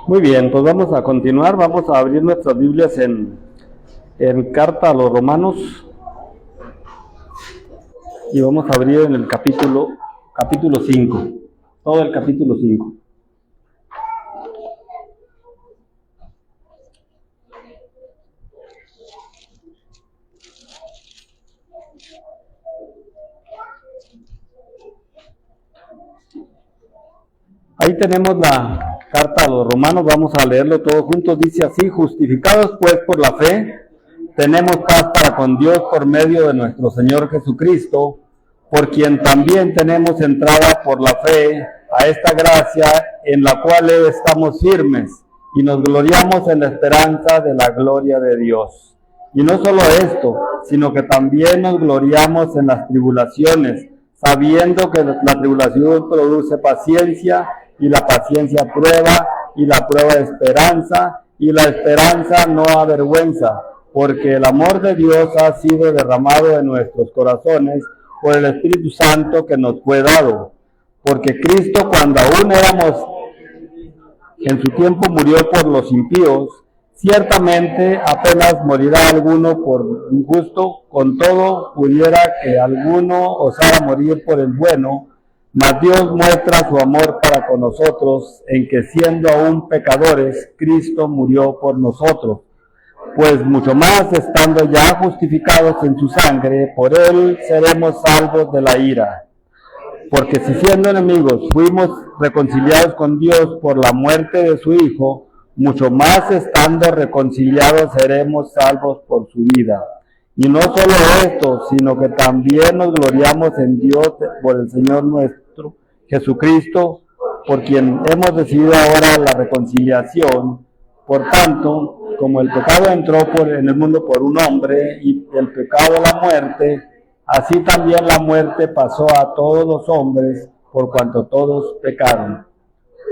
Muy bien, pues vamos a continuar, vamos a abrir nuestras Biblias en Carta a los Romanos y vamos a abrir en el capítulo 5, todo el capítulo 5. Ahí tenemos la carta a los Romanos, vamos a leerlo todos juntos. Dice así: justificados pues por la fe, tenemos paz para con Dios por medio de nuestro Señor Jesucristo, por quien también tenemos entrada por la fe a esta gracia en la cual estamos firmes y nos gloriamos en la esperanza de la gloria de Dios. Y no solo esto, sino que también nos gloriamos en las tribulaciones, sabiendo que la tribulación produce paciencia, y la paciencia prueba, y la prueba esperanza, y la esperanza no avergüenza, porque el amor de Dios ha sido derramado en nuestros corazones por el Espíritu Santo que nos fue dado. Porque Cristo, cuando aún éramos, en su tiempo murió por los impíos, ciertamente apenas morirá alguno por injusto, con todo pudiera que alguno osara morir por el bueno. Mas Dios muestra su amor para con nosotros, en que siendo aún pecadores, Cristo murió por nosotros. Pues mucho más, estando ya justificados en su sangre, por él seremos salvos de la ira. Porque si siendo enemigos fuimos reconciliados con Dios por la muerte de su Hijo, mucho más estando reconciliados seremos salvos por su vida. Y no solo esto, sino que también nos gloriamos en Dios por el Señor nuestro Jesucristo, por quien hemos recibido ahora la reconciliación. Por tanto, como el pecado entró en el mundo por un hombre, y el pecado la muerte, así también la muerte pasó a todos los hombres, por cuanto todos pecaron.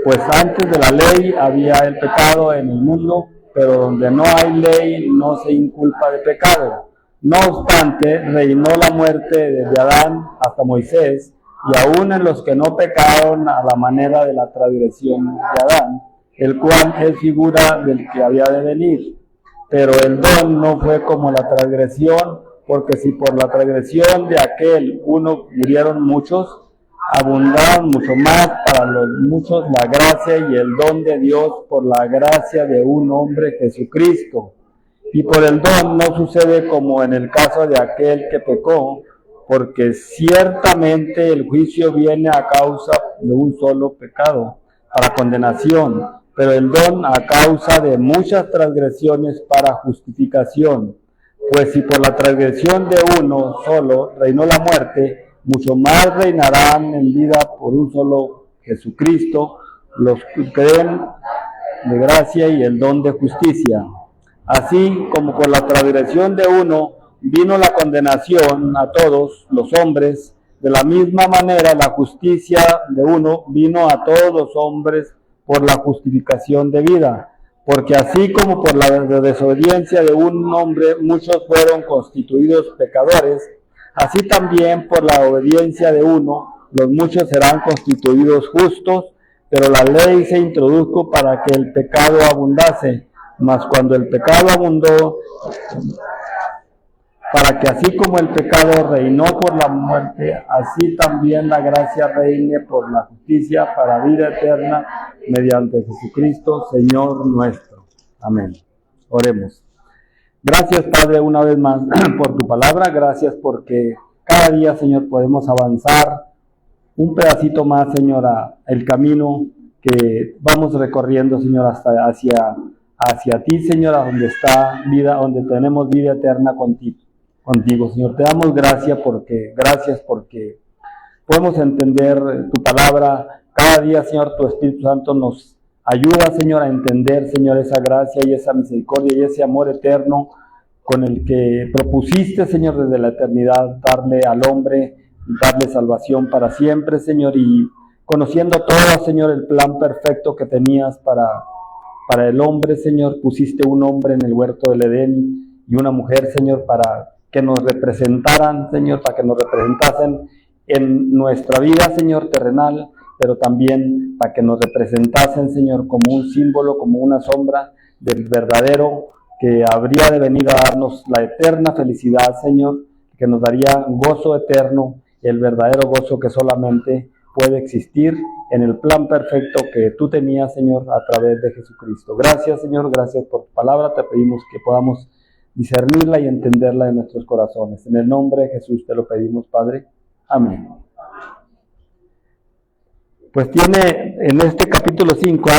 Pues antes de la ley había el pecado en el mundo, pero donde no hay ley no se inculpa de pecado. No obstante, reinó la muerte desde Adán hasta Moisés, y aún en los que no pecaron a la manera de la transgresión de Adán, el cual es figura del que había de venir. Pero el don no fue como la transgresión, porque si por la transgresión de aquel uno murieron muchos, abundaron mucho más para los muchos la gracia y el don de Dios por la gracia de un hombre Jesucristo. Y por el don no sucede como en el caso de aquel que pecó, porque ciertamente el juicio viene a causa de un solo pecado, para condenación, pero el don a causa de muchas transgresiones para justificación. Pues si por la transgresión de uno solo reinó la muerte, mucho más reinarán en vida por un solo Jesucristo los que creen de gracia y el don de justicia. Así como por la transgresión de uno vino la condenación a todos los hombres, de la misma manera la justicia de uno vino a todos los hombres por la justificación de vida. Porque así como por la desobediencia de un hombre muchos fueron constituidos pecadores, así también por la obediencia de uno los muchos serán constituidos justos. Pero la ley se introdujo para que el pecado abundase, mas cuando el pecado abundó, para que así como el pecado reinó por la muerte, así también la gracia reine por la justicia para vida eterna mediante Jesucristo, Señor nuestro. Amén. Oremos. Gracias, Padre, una vez más por tu palabra. Gracias porque cada día, Señor, podemos avanzar un pedacito más, Señor, el camino que vamos recorriendo, Señor, hasta hacia ti, Señor, a donde está vida, donde tenemos vida eterna contigo, Señor. Te damos gracias porque podemos entender tu palabra. Cada día, Señor, tu Espíritu Santo nos ayuda, Señor, a entender, Señor, esa gracia y esa misericordia y ese amor eterno con el que propusiste, Señor, desde la eternidad, darle al hombre, darle salvación para siempre, Señor, y conociendo todo, Señor, el plan perfecto que tenías para el hombre, Señor, pusiste un hombre en el huerto del Edén y una mujer, Señor, para que nos representaran, Señor, para que nos representasen en nuestra vida, Señor, terrenal, pero también para que nos representasen, Señor, como un símbolo, como una sombra del verdadero que habría de venir a darnos la eterna felicidad, Señor, que nos daría gozo eterno, el verdadero gozo que solamente puede existir en el plan perfecto que tú tenías, Señor, a través de Jesucristo. Gracias, Señor, gracias por tu palabra. Te pedimos que podamos discernirla y entenderla en nuestros corazones. En el nombre de Jesús te lo pedimos, Padre. Amén. Pues tiene, en este capítulo 5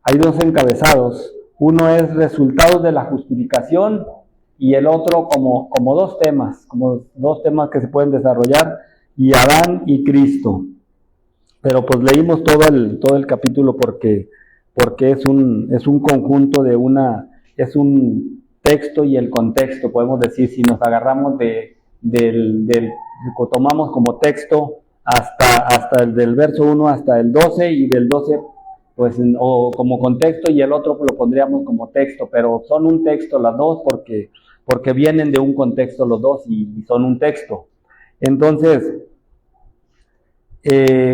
hay dos encabezados. Uno es resultados de la justificación y el otro como dos temas que se pueden desarrollar, y Adán y Cristo. Pero pues leímos todo el capítulo porque es un conjunto es un texto y el contexto, podemos decir, si nos agarramos tomamos como texto hasta el del verso 1 hasta el 12, y del 12 pues o como contexto, y el otro lo pondríamos como texto, pero son un texto las dos porque vienen de un contexto los dos y son un texto. Entonces,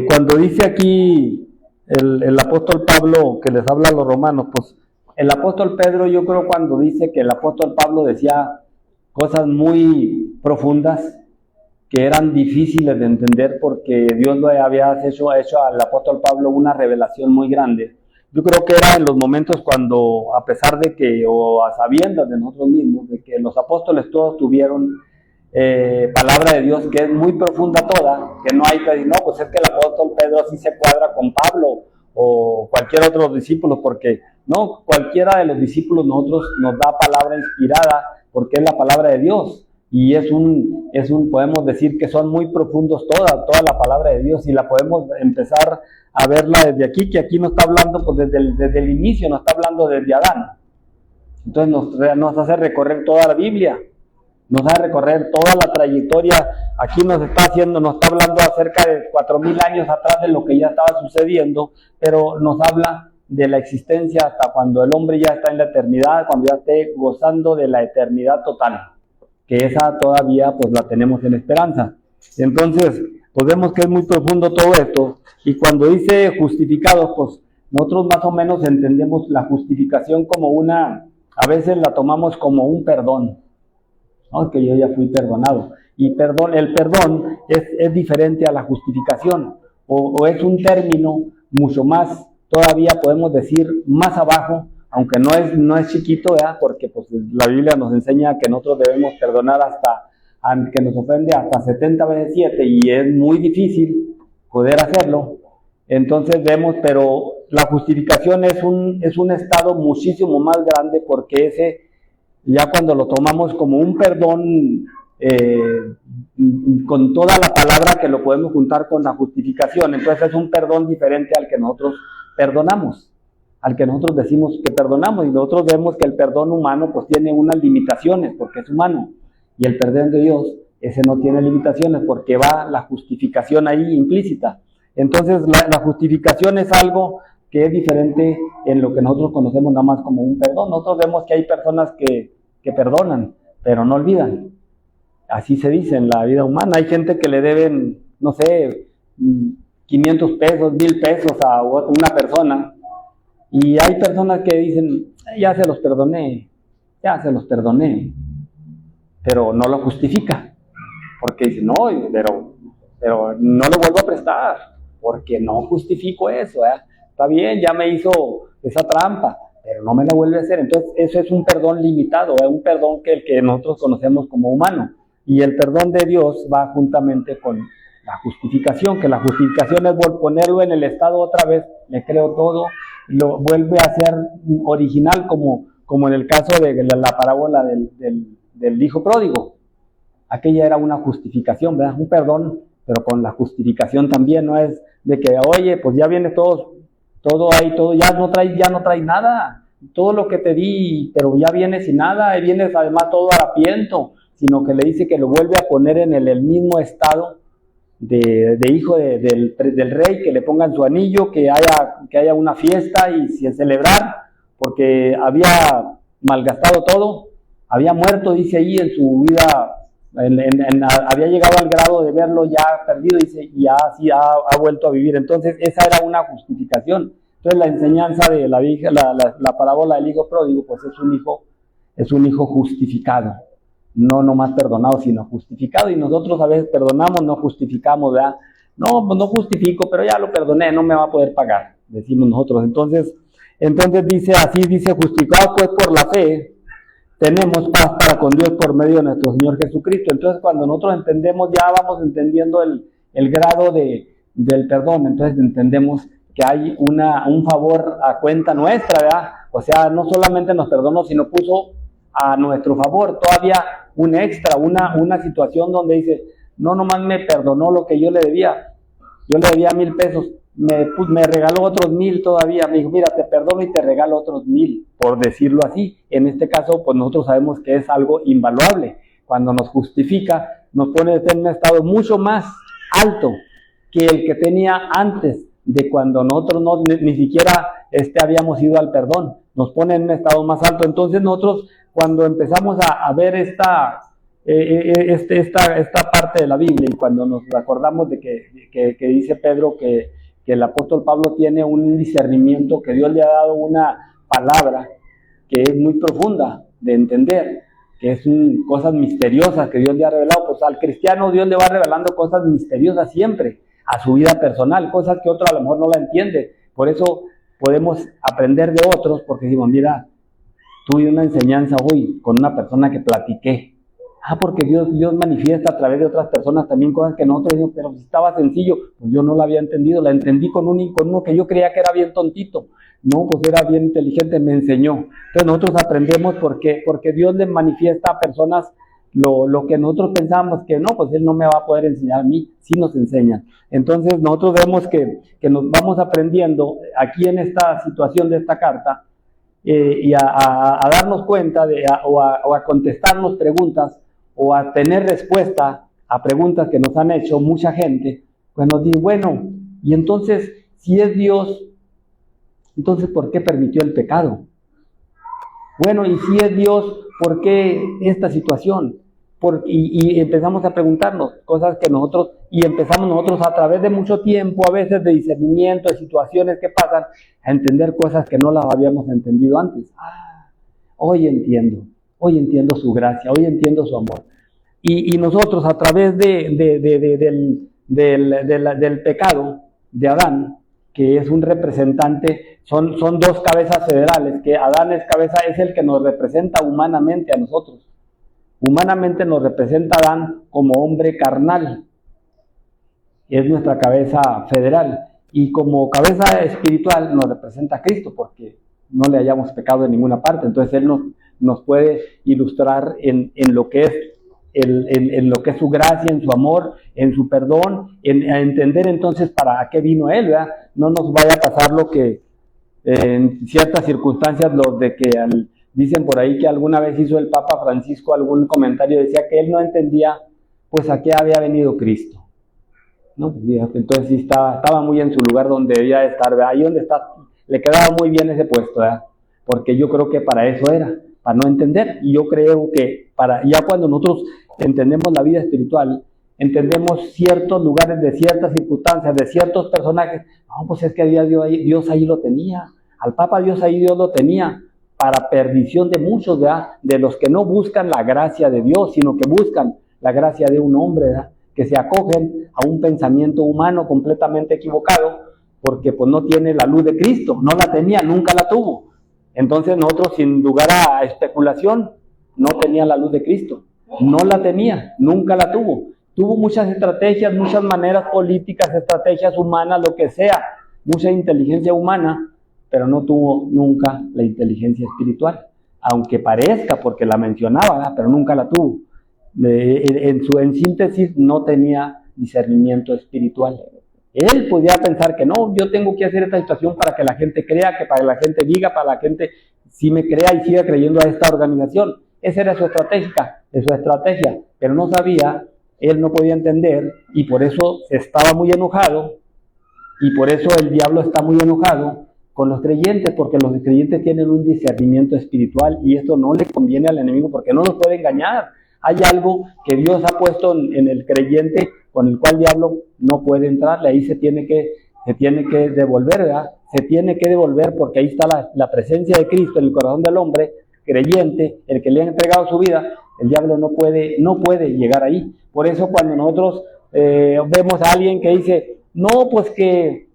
cuando dice aquí el apóstol Pablo que les habla a los romanos, pues el apóstol Pedro, yo creo, cuando dice que el apóstol Pablo decía cosas muy profundas que eran difíciles de entender porque Dios lo había hecho al apóstol Pablo una revelación muy grande. Yo creo que era en los momentos cuando, a pesar de que, o a sabiendas de nosotros mismos, de que los apóstoles todos tuvieron palabra de Dios que es muy profunda toda, que no hay que decir, no, pues es que el apóstol Pedro sí se cuadra con Pablo o cualquier otro discípulo, porque no, cualquiera de los discípulos nosotros nos da palabra inspirada porque es la palabra de Dios, y podemos decir que son muy profundos toda la palabra de Dios, y la podemos empezar a verla desde aquí, que aquí nos está hablando pues desde el inicio, nos está hablando desde Adán. Entonces nos hace recorrer toda la Biblia, nos hace recorrer toda la trayectoria. Aquí nos está hablando acerca de 4,000 años atrás de lo que ya estaba sucediendo, pero nos habla de la existencia hasta cuando el hombre ya está en la eternidad, cuando ya esté gozando de la eternidad total, que esa todavía pues la tenemos en esperanza. Entonces, pues vemos que es muy profundo todo esto, y cuando dice justificados, pues nosotros más o menos entendemos la justificación como a veces la tomamos como un perdón, ¿no? Que yo ya fui perdonado, y el perdón es diferente a la justificación, o es un término mucho más, todavía podemos decir más abajo, aunque no es chiquito, ¿verdad? Porque pues la Biblia nos enseña que nosotros debemos perdonar que nos ofende hasta 70 veces 7, y es muy difícil poder hacerlo. Entonces vemos, pero la justificación es un estado muchísimo más grande, porque ese, ya cuando lo tomamos como un perdón, con toda la palabra que lo podemos juntar con la justificación, entonces es un perdón diferente al que nosotros perdonamos, al que nosotros decimos que perdonamos, y nosotros vemos que el perdón humano pues tiene unas limitaciones porque es humano, y el perdón de Dios, ese no tiene limitaciones porque va la justificación ahí implícita. Entonces la justificación es algo que es diferente en lo que nosotros conocemos nada más como un perdón. Nosotros vemos que hay personas que perdonan, pero no olvidan. Así se dice en la vida humana. Hay gente que le deben, no sé, 500 pesos, 1,000 pesos a una persona, y hay personas que dicen, ya se los perdoné, pero no lo justifica, porque dice, no, pero no lo vuelvo a prestar, porque no justifico eso, está bien, ya me hizo esa trampa, pero no me la vuelve a hacer. Entonces eso es un perdón limitado, un perdón que el que nosotros conocemos como humano, y el perdón de Dios va juntamente con la justificación, que la justificación es ponerlo en el estado otra vez, le creo todo, lo vuelve a ser original, como en el caso de la parábola del hijo pródigo. Aquella era una justificación, ¿verdad? Un perdón, pero con la justificación también, no es de que, oye, pues ya viene todo ahí, ya no traes nada, todo lo que te di, pero ya vienes sin nada, y vienes además todo harapiento, sino que le dice que lo vuelve a poner en el mismo estado de hijo del rey, que le pongan su anillo, que haya una fiesta y celebrar, porque había malgastado todo, había muerto, dice ahí, en su vida había llegado al grado de verlo ya perdido y ya sí ha vuelto a vivir. Entonces esa era una justificación. Entonces la enseñanza de la parábola del hijo pródigo, pues es un hijo justificado, no nomás perdonado, sino justificado. Y nosotros a veces perdonamos, no justificamos, ¿verdad? No, pues no justifico, pero ya lo perdoné, no me va a poder pagar, decimos nosotros. Entonces dice, justificado pues por la fe, tenemos paz para con Dios por medio de nuestro Señor Jesucristo. Entonces cuando nosotros entendemos, ya vamos entendiendo el grado del perdón. Entonces entendemos que hay un favor a cuenta nuestra, ¿verdad? O sea, no solamente nos perdonó, sino puso a nuestro favor todavía un extra, una situación donde dice, no nomás me perdonó lo que yo le debía 1,000 pesos, me regaló otros 1,000 todavía, me dijo, mira, te perdono y te regalo otros 1,000, por decirlo así. En este caso, pues nosotros sabemos que es algo invaluable. Cuando nos justifica, nos pone en un estado mucho más alto que el que tenía antes de cuando nosotros ni siquiera habíamos ido al perdón. Nos pone en un estado más alto. Entonces nosotros, cuando empezamos a ver esta parte de la Biblia, y cuando nos acordamos de que dice Pedro que el apóstol Pablo tiene un discernimiento, que Dios le ha dado una palabra que es muy profunda de entender, que es cosas misteriosas que Dios le ha revelado, pues al cristiano Dios le va revelando cosas misteriosas siempre a su vida personal, cosas que otro a lo mejor no la entiende. Por eso podemos aprender de otros, porque decimos, mira, tuve una enseñanza hoy con una persona que platiqué. Porque Dios manifiesta a través de otras personas también cosas que nosotros decimos, pero si estaba sencillo, pues yo no la había entendido, la entendí con uno que yo creía que era bien tontito. No, pues era bien inteligente, me enseñó. Entonces nosotros aprendemos porque Dios le manifiesta a personas lo que nosotros pensamos que no, pues Él no me va a poder enseñar a mí, sí nos enseña. Entonces nosotros vemos que nos vamos aprendiendo aquí en esta situación de esta carta, y a darnos cuenta o a contestarnos preguntas, o a tener respuesta a preguntas que nos han hecho mucha gente. Pues nos dice, bueno, y entonces, si es Dios, entonces ¿por qué permitió el pecado? Bueno, y si es Dios, ¿por qué esta situación? Y empezamos a preguntarnos cosas que empezamos nosotros a través de mucho tiempo, a veces de discernimiento, de situaciones que pasan, a entender cosas que no las habíamos entendido antes. Hoy entiendo su gracia, hoy entiendo su amor. Y nosotros a través del pecado de Adán, que es un representante, son dos cabezas federales, que Adán es el que nos representa humanamente a nosotros. Humanamente nos representa Adán como hombre carnal, es nuestra cabeza federal, y como cabeza espiritual nos representa a Cristo, porque no le hayamos pecado en ninguna parte. Entonces Él nos puede ilustrar en lo que es en lo que es su gracia, en su amor, en su perdón, a entender entonces para qué vino Él, ¿verdad? No nos vaya a pasar lo que en ciertas circunstancias, dicen por ahí que alguna vez hizo el Papa Francisco algún comentario, decía que él no entendía pues a qué había venido Cristo, ¿no? Entonces sí estaba muy en su lugar donde debía estar, ¿verdad? Ahí donde está, le quedaba muy bien ese puesto, ¿verdad? Porque yo creo que para eso era, para no entender. Y yo creo que ya cuando nosotros entendemos la vida espiritual, entendemos ciertos lugares de ciertas circunstancias, de ciertos personajes. No, pues es que Dios ahí lo tenía, al Papa Dios lo tenía, para perdición de muchos, ¿verdad? De los que no buscan la gracia de Dios, sino que buscan la gracia de un hombre, ¿verdad? Que se acogen a un pensamiento humano completamente equivocado, porque pues no tiene la luz de Cristo, no la tenía, nunca la tuvo. Entonces nosotros, sin lugar a especulación, no tenía la luz de Cristo, no la tenía, nunca la tuvo. Tuvo muchas estrategias, muchas maneras políticas, estrategias humanas, lo que sea, mucha inteligencia humana, pero no tuvo nunca la inteligencia espiritual, aunque parezca, porque la mencionaba, ¿verdad? Pero nunca la tuvo. En síntesis, no tenía discernimiento espiritual. Él podía pensar que no, yo tengo que hacer esta situación para que la gente crea, que para que la gente diga, para la gente sí me crea y siga creyendo a esta organización. Esa era su estrategia, pero no sabía, él no podía entender, y por eso estaba muy enojado, y por eso el diablo está muy enojado con los creyentes, porque los creyentes tienen un discernimiento espiritual, y esto no le conviene al enemigo, porque no los puede engañar. hay algo que Dios ha puesto en el creyente con el cual el diablo no puede entrarle. Ahí se tiene que devolver, ¿verdad? Se tiene que devolver porque ahí está la presencia de Cristo en el corazón del hombre creyente, el que le ha entregado su vida. El diablo no puede llegar ahí. Por eso cuando nosotros vemos a alguien que dice, no, pues que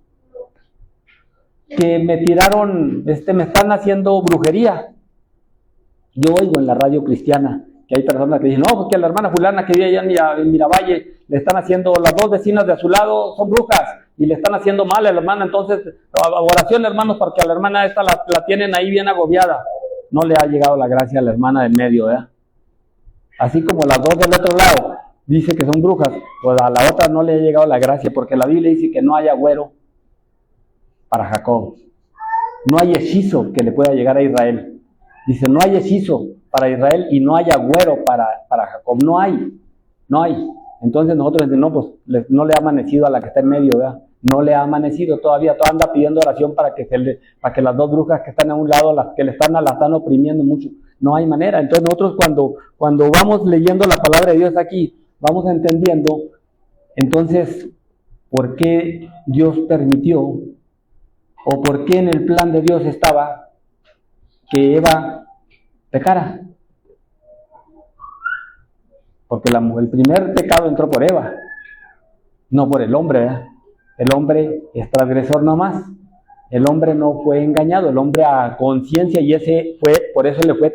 me tiraron, me están haciendo brujería. Yo oigo en la radio cristiana que hay personas que dicen, no, porque a la hermana fulana que vive allá en Miravalle le están haciendo, las dos vecinas de a su lado son brujas y le están haciendo mal a la hermana. Entonces, oración, hermanos, porque a la hermana esta la tienen ahí bien agobiada. No le ha llegado la gracia a la hermana del medio, ¿verdad? Así como las dos del otro lado dice que son brujas, pues a la otra no le ha llegado la gracia, porque la Biblia dice que no hay agüero para Jacob. No hay hechizo que le pueda llegar a Israel. Dice, no hay hechizo para Israel y no hay agüero para Jacob. No hay. Entonces nosotros decimos, no, pues no le ha amanecido a la que está en medio, ¿verdad? No le ha amanecido todavía anda pidiendo oración para que las dos brujas que están a un lado, las que la están oprimiendo mucho. No hay manera. Entonces nosotros cuando vamos leyendo la palabra de Dios aquí, vamos entendiendo, entonces, ¿por qué Dios permitió o por qué en el plan de Dios estaba que Eva pecara? Porque el primer pecado entró por Eva, no por el hombre, ¿verdad? El hombre es transgresor nomás. El hombre no fue engañado, el hombre a conciencia, y por eso le fue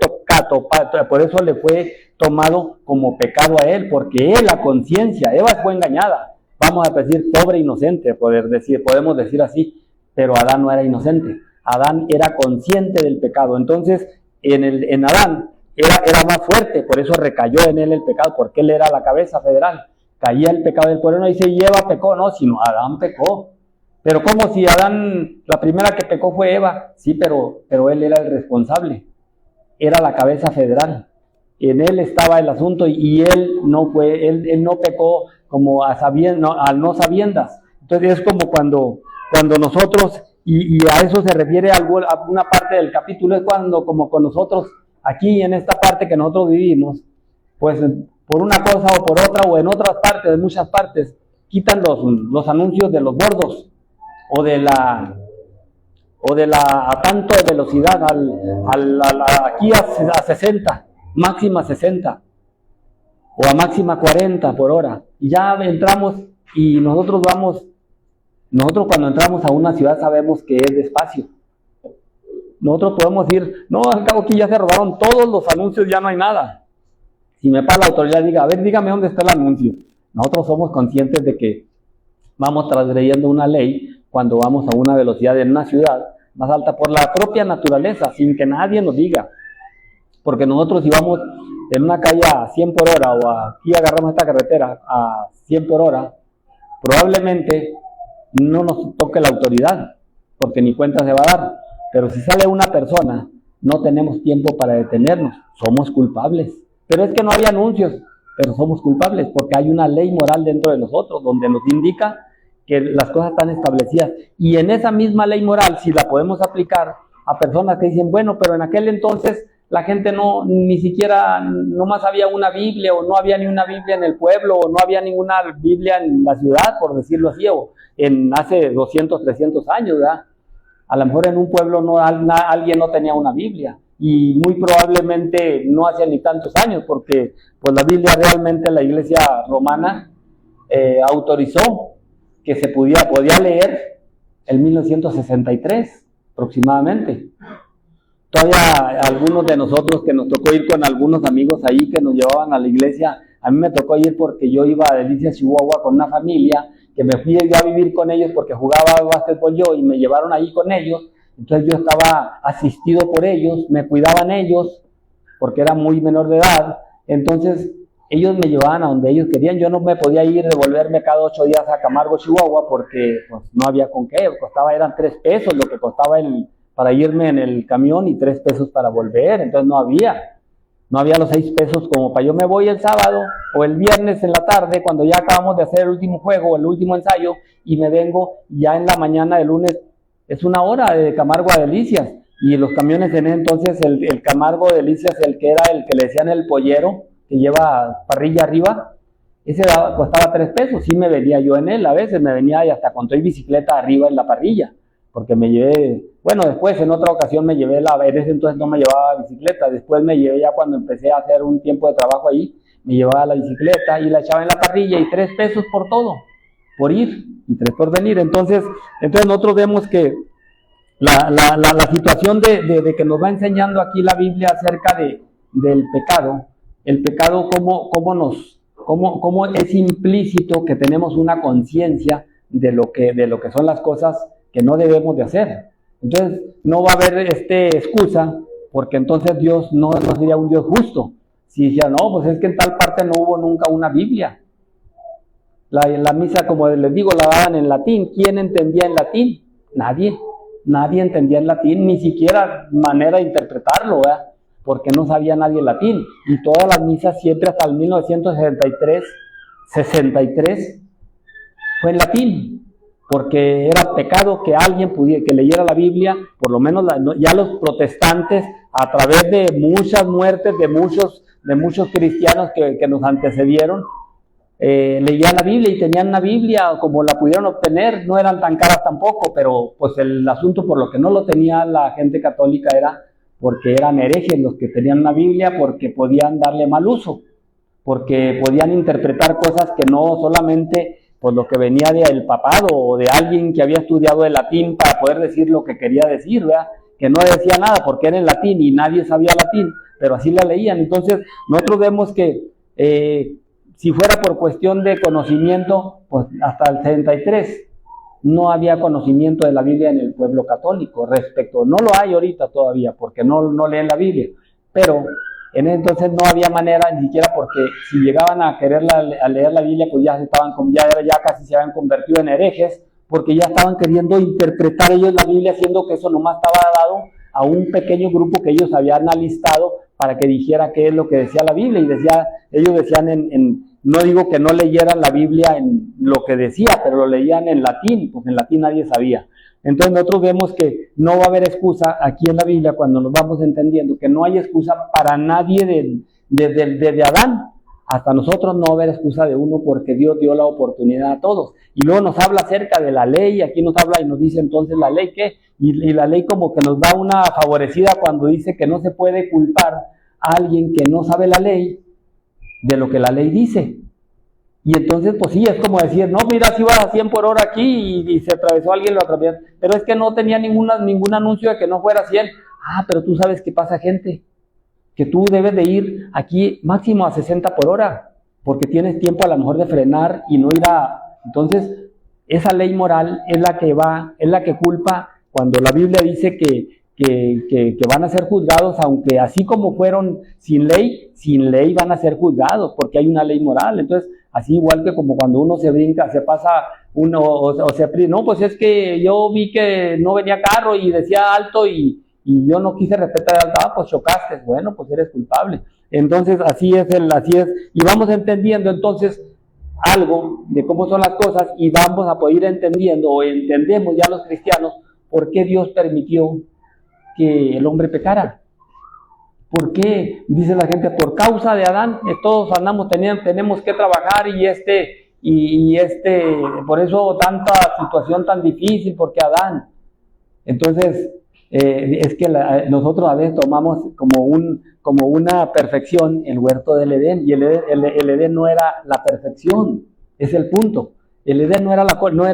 tomado como pecado a él, porque él a conciencia, Eva fue engañada. Vamos a decir pobre inocente, podemos decir así, pero Adán no era inocente. Adán era consciente del pecado. Entonces, en Adán era más fuerte, por eso recayó en él el pecado, porque él era la cabeza federal. Caía el pecado del pueblo, no dice y Eva pecó, no, sino Adán pecó. Pero como si Adán, la primera que pecó fue Eva, sí, pero él era el responsable, era la cabeza federal. En él estaba el asunto y él no pecó como al no sabiendas. Entonces es como cuando nosotros, y a eso se refiere a una parte del capítulo, es cuando como con nosotros, aquí en esta parte que nosotros vivimos, pues por una cosa o por otra, o en otras partes, en muchas partes, quitan los anuncios de los bordos, o de la a tanto velocidad, aquí a 60, máxima 60, o a máxima 40 por hora, y ya entramos, y nosotros cuando entramos a una ciudad sabemos que es despacio. Nosotros podemos decir, no, al cabo aquí ya se robaron todos los anuncios, ya no hay nada. Si me para la autoridad, diga, a ver, dígame dónde está el anuncio. Nosotros somos conscientes de que vamos transgrediendo una ley cuando vamos a una velocidad en una ciudad más alta por la propia naturaleza, sin que nadie nos diga. Porque nosotros si vamos en una calle a 100 por hora, o aquí agarramos esta carretera a 100 por hora, probablemente no nos toque la autoridad, porque ni cuenta se va a dar. Pero si sale una persona, no tenemos tiempo para detenernos, somos culpables. Pero es que no había anuncios, pero somos culpables, porque hay una ley moral dentro de nosotros, donde nos indica que las cosas están establecidas. Y en esa misma ley moral, si la podemos aplicar a personas que dicen, bueno, pero en aquel entonces la gente ni siquiera, nomás había una Biblia, o no había ni una Biblia en el pueblo, o no había ninguna Biblia en la ciudad, por decirlo así, o hace 200, 300 años, ¿verdad? A lo mejor en un pueblo alguien no tenía una Biblia, y muy probablemente no hacía ni tantos años, porque pues la Biblia realmente la Iglesia Romana autorizó que se podía leer en 1963 aproximadamente. Todavía algunos de nosotros que nos tocó ir con algunos amigos ahí que nos llevaban a la iglesia, a mí me tocó ir porque yo iba a Delicias, Chihuahua con una familia, que me fui yo a vivir con ellos porque jugaba básquetbol yo, y me llevaron ahí con ellos. Entonces yo estaba asistido por ellos, me cuidaban ellos, porque era muy menor de edad. Entonces ellos me llevaban a donde ellos querían. Yo no me podía ir, devolverme cada 8 días a Camargo, Chihuahua, porque pues, no había con qué. Eran 3 pesos lo que costaba para irme en el camión, y 3 pesos para volver. Entonces no había los 6 pesos como para yo me voy el sábado o el viernes en la tarde, cuando ya acabamos de hacer el último juego o el último ensayo, y me vengo ya en la mañana del lunes. Es 1 hora de Camargo a Delicias, y los camiones tenían entonces el Camargo de Delicias, el que le decían el pollero, que lleva parrilla arriba, ese costaba 3 pesos, sí me venía yo en él, a veces me venía y hasta con toda bicicleta arriba en la parrilla, porque me llevé, bueno, después en otra ocasión me llevé en ese entonces no me llevaba bicicleta, después me llevé ya cuando empecé a hacer un tiempo de trabajo ahí, me llevaba la bicicleta y la echaba en la parrilla y 3 pesos por todo, por ir y 3 por venir. Entonces nosotros vemos que la situación de que nos va enseñando aquí la Biblia acerca del pecado, el pecado cómo es implícito que tenemos una conciencia de lo que son las cosas que no debemos de hacer. Entonces no va a haber excusa, porque entonces Dios no sería un Dios justo. Si dijera, no, pues es que en tal parte no hubo nunca una Biblia. La misa, como les digo, la daban en latín. ¿Quién entendía en latín? Nadie entendía en latín, ni siquiera manera de interpretarlo, ¿verdad? Porque no sabía nadie latín. Y todas las misas siempre hasta el 1963 fue en latín, porque era pecado que alguien que leyera la Biblia, por lo menos ya los protestantes, a través de muchas muertes de muchos cristianos que nos antecedieron, leían la Biblia y tenían una Biblia como la pudieron obtener, no eran tan caras tampoco, pero pues el asunto por lo que no lo tenía la gente católica era porque eran herejes los que tenían una Biblia, porque podían darle mal uso, porque podían interpretar cosas que no solamente pues lo que venía del papado o de alguien que había estudiado el latín para poder decir lo que quería decir, ¿verdad? Que no decía nada porque era en latín y nadie sabía latín, pero así la leían. Entonces nosotros vemos que si fuera por cuestión de conocimiento, pues hasta el 73 no había conocimiento de la Biblia en el pueblo católico respecto, no lo hay ahorita todavía, porque no leen la Biblia, pero en ese entonces no había manera, ni siquiera porque si llegaban a a leer la Biblia, pues ya casi se habían convertido en herejes, porque ya estaban queriendo interpretar ellos la Biblia, siendo que eso nomás estaba dado a un pequeño grupo que ellos habían alistado para que dijera qué es lo que decía la Biblia, y ellos decían no digo que no leyeran la Biblia en lo que decía, pero lo leían en latín, pues en latín nadie sabía. Entonces nosotros vemos que no va a haber excusa aquí en la Biblia cuando nos vamos entendiendo que no hay excusa para nadie desde Adán hasta nosotros, no va a haber excusa de uno, porque Dios dio la oportunidad a todos. Y luego nos habla acerca de la ley, aquí nos habla y nos dice entonces la ley ¿qué? Y la ley como que nos da una favorecida cuando dice que no se puede culpar a alguien que no sabe la ley de lo que la ley dice. Y entonces pues sí, es como decir, no, mira, si vas a 100 por hora aquí y se atravesó alguien, lo atravesó, pero es que no tenía ningún anuncio de que no fuera 100. Pero tú sabes qué pasa, gente, que tú debes de ir aquí máximo a 60 por hora, porque tienes tiempo a lo mejor de frenar y no ir a... Entonces esa ley moral es la que culpa cuando la Biblia dice que van a ser juzgados, aunque así como fueron sin ley van a ser juzgados, porque hay una ley moral. Entonces, así igual que como cuando uno se brinca, se pasa uno, no, pues es que yo vi que no venía carro y decía alto y yo no quise respetar el alto, pues chocaste, bueno, pues eres culpable. Entonces, así es, y vamos entendiendo entonces algo de cómo son las cosas, y vamos a poder ir entendiendo, o entendemos ya los cristianos, por qué Dios permitió que el hombre pecara. ¿Por qué? Dice la gente, por causa de Adán, todos andamos, tenemos que trabajar por eso tanta situación tan difícil, porque Adán. Entonces, es que nosotros a veces tomamos como una perfección el huerto del Edén, y el Edén no era la perfección, es el punto. El Edén no era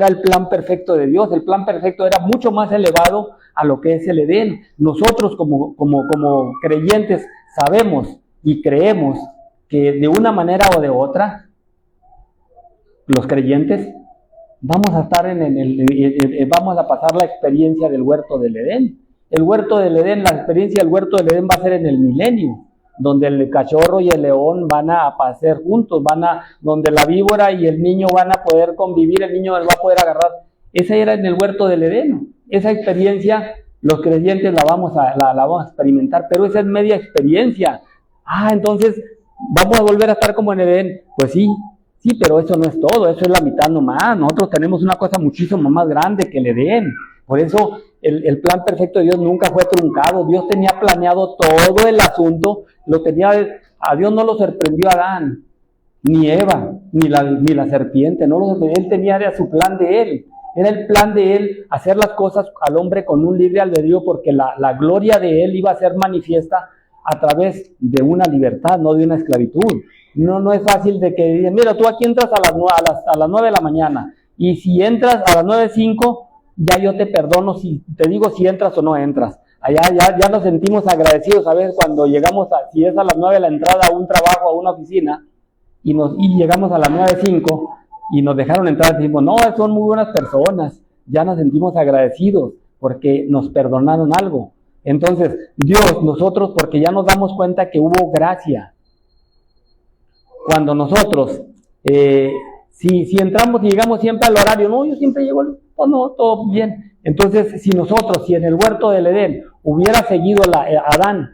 el plan perfecto de Dios, el plan perfecto era mucho más elevado a lo que es el Edén. Nosotros como creyentes sabemos y creemos que de una manera o de otra, los creyentes vamos a estar vamos a pasar la experiencia del huerto del Edén. El huerto del Edén, la experiencia del huerto del Edén va a ser en el milenio, donde el cachorro y el león van a pasear juntos, donde la víbora y el niño van a poder convivir, el niño va a poder agarrar. Esa era en el huerto del Edén. Esa experiencia los creyentes la vamos a experimentar, pero esa es media experiencia. Entonces, ¿vamos a volver a estar como en Edén? Pues sí, pero eso no es todo, eso es la mitad nomás. Nosotros tenemos una cosa muchísimo más grande que el Edén. Por eso el plan perfecto de Dios nunca fue truncado. Dios tenía planeado todo el asunto, lo tenía A Dios no lo sorprendió Adán, ni Eva, ni la serpiente, no lo sorprendió. Él tenía era su plan de él. Era el plan de él hacer las cosas al hombre con un libre albedrío, porque la gloria de él iba a ser manifiesta a través de una libertad, no de una esclavitud. No es fácil de que digan, mira, tú aquí entras a las 9 de la mañana, y si entras a las 9:05, ya yo te perdono, si te digo si entras o no entras. Allá ya nos sentimos agradecidos a veces cuando llegamos, si es a las 9 la entrada a un trabajo, a una oficina, y llegamos a las 9:05, y nos dejaron entrar, y decimos, no, son muy buenas personas, ya nos sentimos agradecidos, porque nos perdonaron algo. Entonces, Dios, nosotros, porque ya nos damos cuenta que hubo gracia. Cuando nosotros, si entramos y llegamos siempre al horario, no, yo siempre llego, pues no, todo bien. Entonces, si en el huerto del Edén hubiera seguido Adán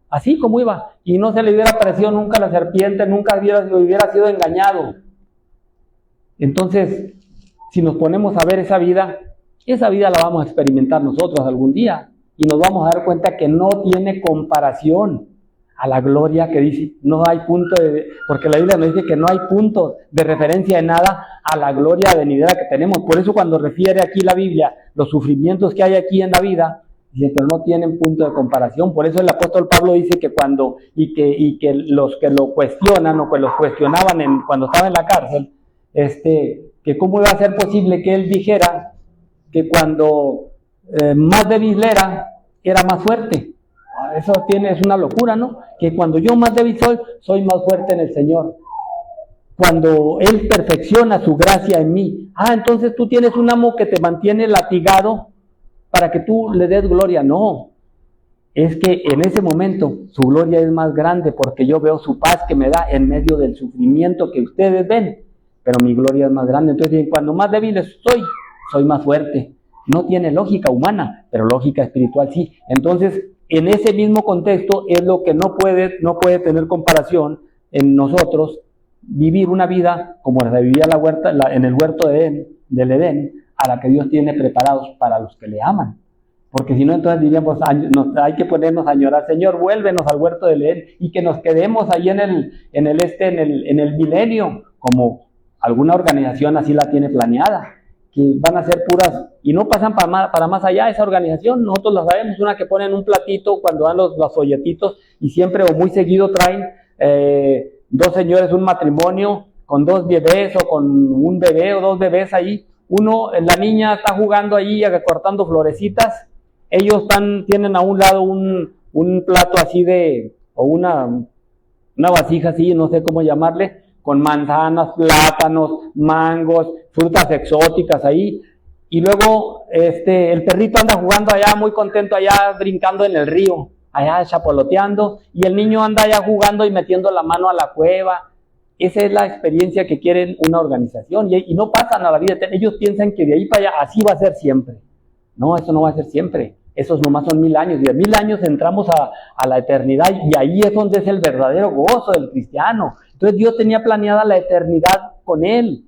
así como iba, y no se le hubiera aparecido nunca la serpiente, nunca hubiera sido engañado. Entonces, si nos ponemos a ver esa vida la vamos a experimentar nosotros algún día, y nos vamos a dar cuenta que no tiene comparación a la gloria que dice, no hay punto porque la Biblia nos dice que no hay punto de referencia de nada a la gloria venidera que tenemos. Por eso cuando refiere aquí la Biblia los sufrimientos que hay aquí en la vida, dice, pero no tienen punto de comparación. Por eso el apóstol Pablo dice que que los que lo cuestionan o que los cuestionaban cuando estaba en la cárcel, que cómo iba a ser posible que él dijera que cuando más débil era más fuerte. Eso es una locura, ¿no? Que cuando yo más débil soy más fuerte en el Señor. Cuando Él perfecciona su gracia en mí. Entonces tú tienes un amo que te mantiene latigado para que tú le des gloria. No, es que en ese momento su gloria es más grande, porque yo veo su paz que me da en medio del sufrimiento que ustedes ven, pero mi gloria es más grande. Entonces, cuando más débil soy más fuerte. No tiene lógica humana, pero lógica espiritual sí. Entonces, en ese mismo contexto es lo que no puede tener comparación en nosotros vivir una vida como la vivía en el huerto del Edén, a la que Dios tiene preparados para los que le aman. Porque si no, entonces diríamos, hay que ponernos a añorar, Señor, vuélvenos al huerto del Edén, y que nos quedemos ahí en el milenio, como alguna organización así la tiene planeada, que van a ser puras, y no pasan para más allá esa organización. Nosotros la sabemos, una que ponen un platito cuando dan los folletitos, y siempre o muy seguido traen 2 señores, un matrimonio, con 2 bebés, o con un bebé o 2 bebés ahí. La niña está jugando ahí, cortando florecitas, ellos tienen a un lado un plato así o una vasija así, no sé cómo llamarle, con manzanas, plátanos, mangos, frutas exóticas ahí, y luego el perrito anda jugando allá muy contento, allá brincando en el río, allá chapoloteando, y el niño anda allá jugando y metiendo la mano a la cueva. Esa es la experiencia que quieren una organización, y no pasan a la vida. Ellos piensan que de ahí para allá así va a ser siempre. No, eso no va a ser siempre. Esos nomás son 1000 años, y de 1000 años entramos a la eternidad, y ahí es donde es el verdadero gozo del cristiano. Entonces Dios tenía planeada la eternidad con él,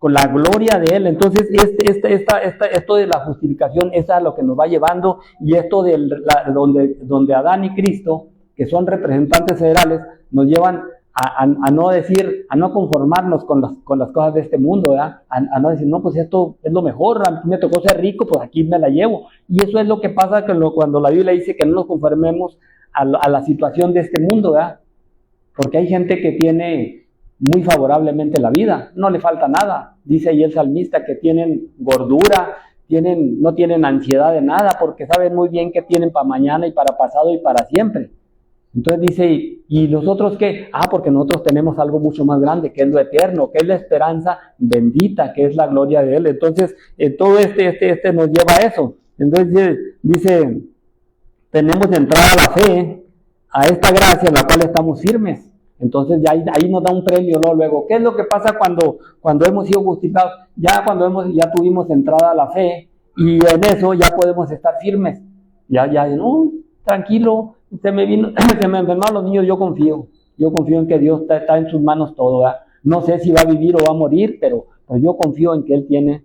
con la gloria de él. Entonces esto de la justificación es a lo que nos va llevando, y esto donde Adán y Cristo, que son representantes federales, nos llevan a no conformarnos con las cosas de este mundo, ¿verdad? A no decir, no, pues esto es lo mejor, a mí me tocó ser rico, pues aquí me la llevo. Y eso es lo que pasa cuando la Biblia dice que no nos conformemos a la situación de este mundo, ¿verdad? Porque hay gente que tiene muy favorablemente la vida, no le falta nada. Dice ahí el salmista que tienen gordura, no tienen ansiedad de nada, porque saben muy bien que tienen para mañana y para pasado y para siempre. Entonces dice, ¿y nosotros qué? Porque nosotros tenemos algo mucho más grande, que es lo eterno, que es la esperanza bendita, que es la gloria de Él. Entonces, todo nos lleva a eso. Entonces dice, tenemos entrada a la fe, a esta gracia en la cual estamos firmes. Entonces ya ahí nos da un premio, ¿no? Luego, ¿qué es lo que pasa cuando hemos sido justificados? Ya ya tuvimos entrada a la fe, y en eso ya podemos estar firmes. Ya, no, tranquilo, se me enfermaron los niños, yo confío en que Dios está en sus manos todo, ¿verdad? No sé si va a vivir o va a morir, pero yo confío en que Él tiene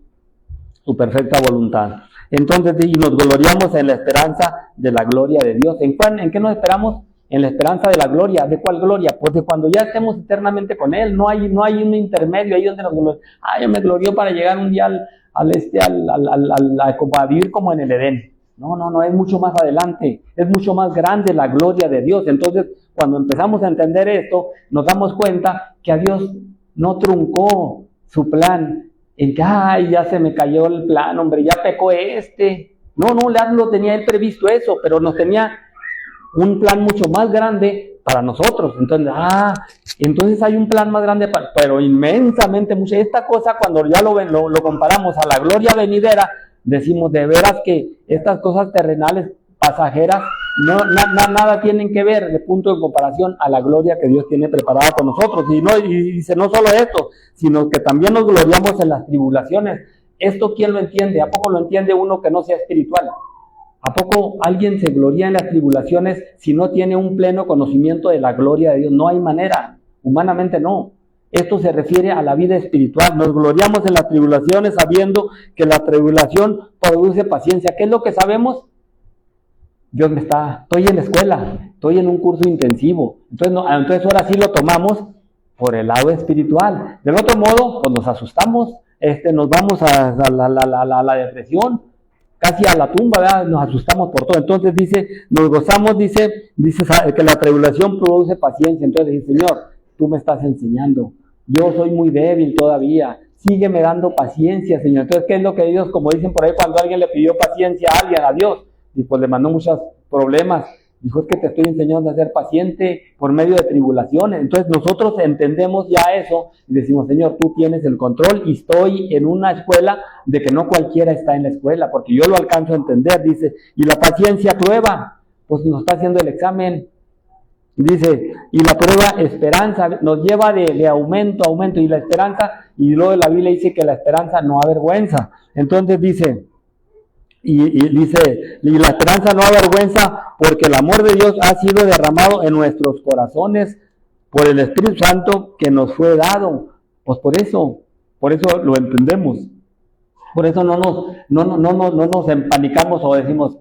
su perfecta voluntad. Entonces, y nos gloriamos en la esperanza de la gloria de Dios. ¿En qué nos esperamos? en la esperanza de la gloria. ¿De cuál gloria? Pues de cuando ya estemos eternamente con Él. No hay un intermedio ahí donde nos gloriamos. Yo me glorio para llegar un día a vivir como en el Edén. No, es mucho más adelante, es mucho más grande la gloria de Dios. Entonces, cuando empezamos a entender esto, nos damos cuenta que a Dios no truncó su plan en que, ya se me cayó el plan, hombre, ya pecó este. No, lo tenía Él previsto eso, pero nos tenía un plan mucho más grande para nosotros. Entonces hay un plan más grande, pero inmensamente mucho. Esta cosa, cuando ya lo comparamos a la gloria venidera, decimos de veras que estas cosas terrenales, pasajeras, nada tienen que ver de punto de comparación a la gloria que Dios tiene preparada con nosotros. Y dice, no solo esto, sino que también nos gloriamos en las tribulaciones. ¿Esto quién lo entiende? ¿A poco lo entiende uno que no sea espiritual? ¿A poco alguien se gloria en las tribulaciones si no tiene un pleno conocimiento de la gloria de Dios? No hay manera, humanamente no. Esto se refiere a la vida espiritual. Nos gloriamos en las tribulaciones sabiendo que la tribulación produce paciencia. ¿Qué es lo que sabemos? Estoy en la escuela, estoy en un curso intensivo. Entonces ahora sí lo tomamos por el lado espiritual. Del otro modo, pues nos asustamos, nos vamos a la depresión, casi a la tumba, ¿verdad? Nos asustamos por todo. Entonces nos gozamos, dice que la tribulación produce paciencia. Entonces dice, Señor, tú me estás enseñando. Yo soy muy débil todavía. Sígueme dando paciencia, Señor. Entonces, ¿qué es lo que Dios, como dicen por ahí, cuando alguien le pidió paciencia a Dios? Y pues le mandó muchos problemas. Dijo, es que te estoy enseñando a ser paciente por medio de tribulaciones. Entonces nosotros entendemos ya eso y decimos, Señor, tú tienes el control y estoy en una escuela de que no cualquiera está en la escuela, porque yo lo alcanzo a entender. Dice, y la paciencia prueba, pues nos está haciendo el examen. Dice, y la prueba, esperanza, nos lleva de aumento a aumento, y la esperanza, y luego la Biblia dice que la esperanza no avergüenza. Entonces dice, y la esperanza no avergüenza, porque el amor de Dios ha sido derramado en nuestros corazones por el Espíritu Santo que nos fue dado. Pues por eso lo entendemos. Por eso no nos empanicamos o decimos,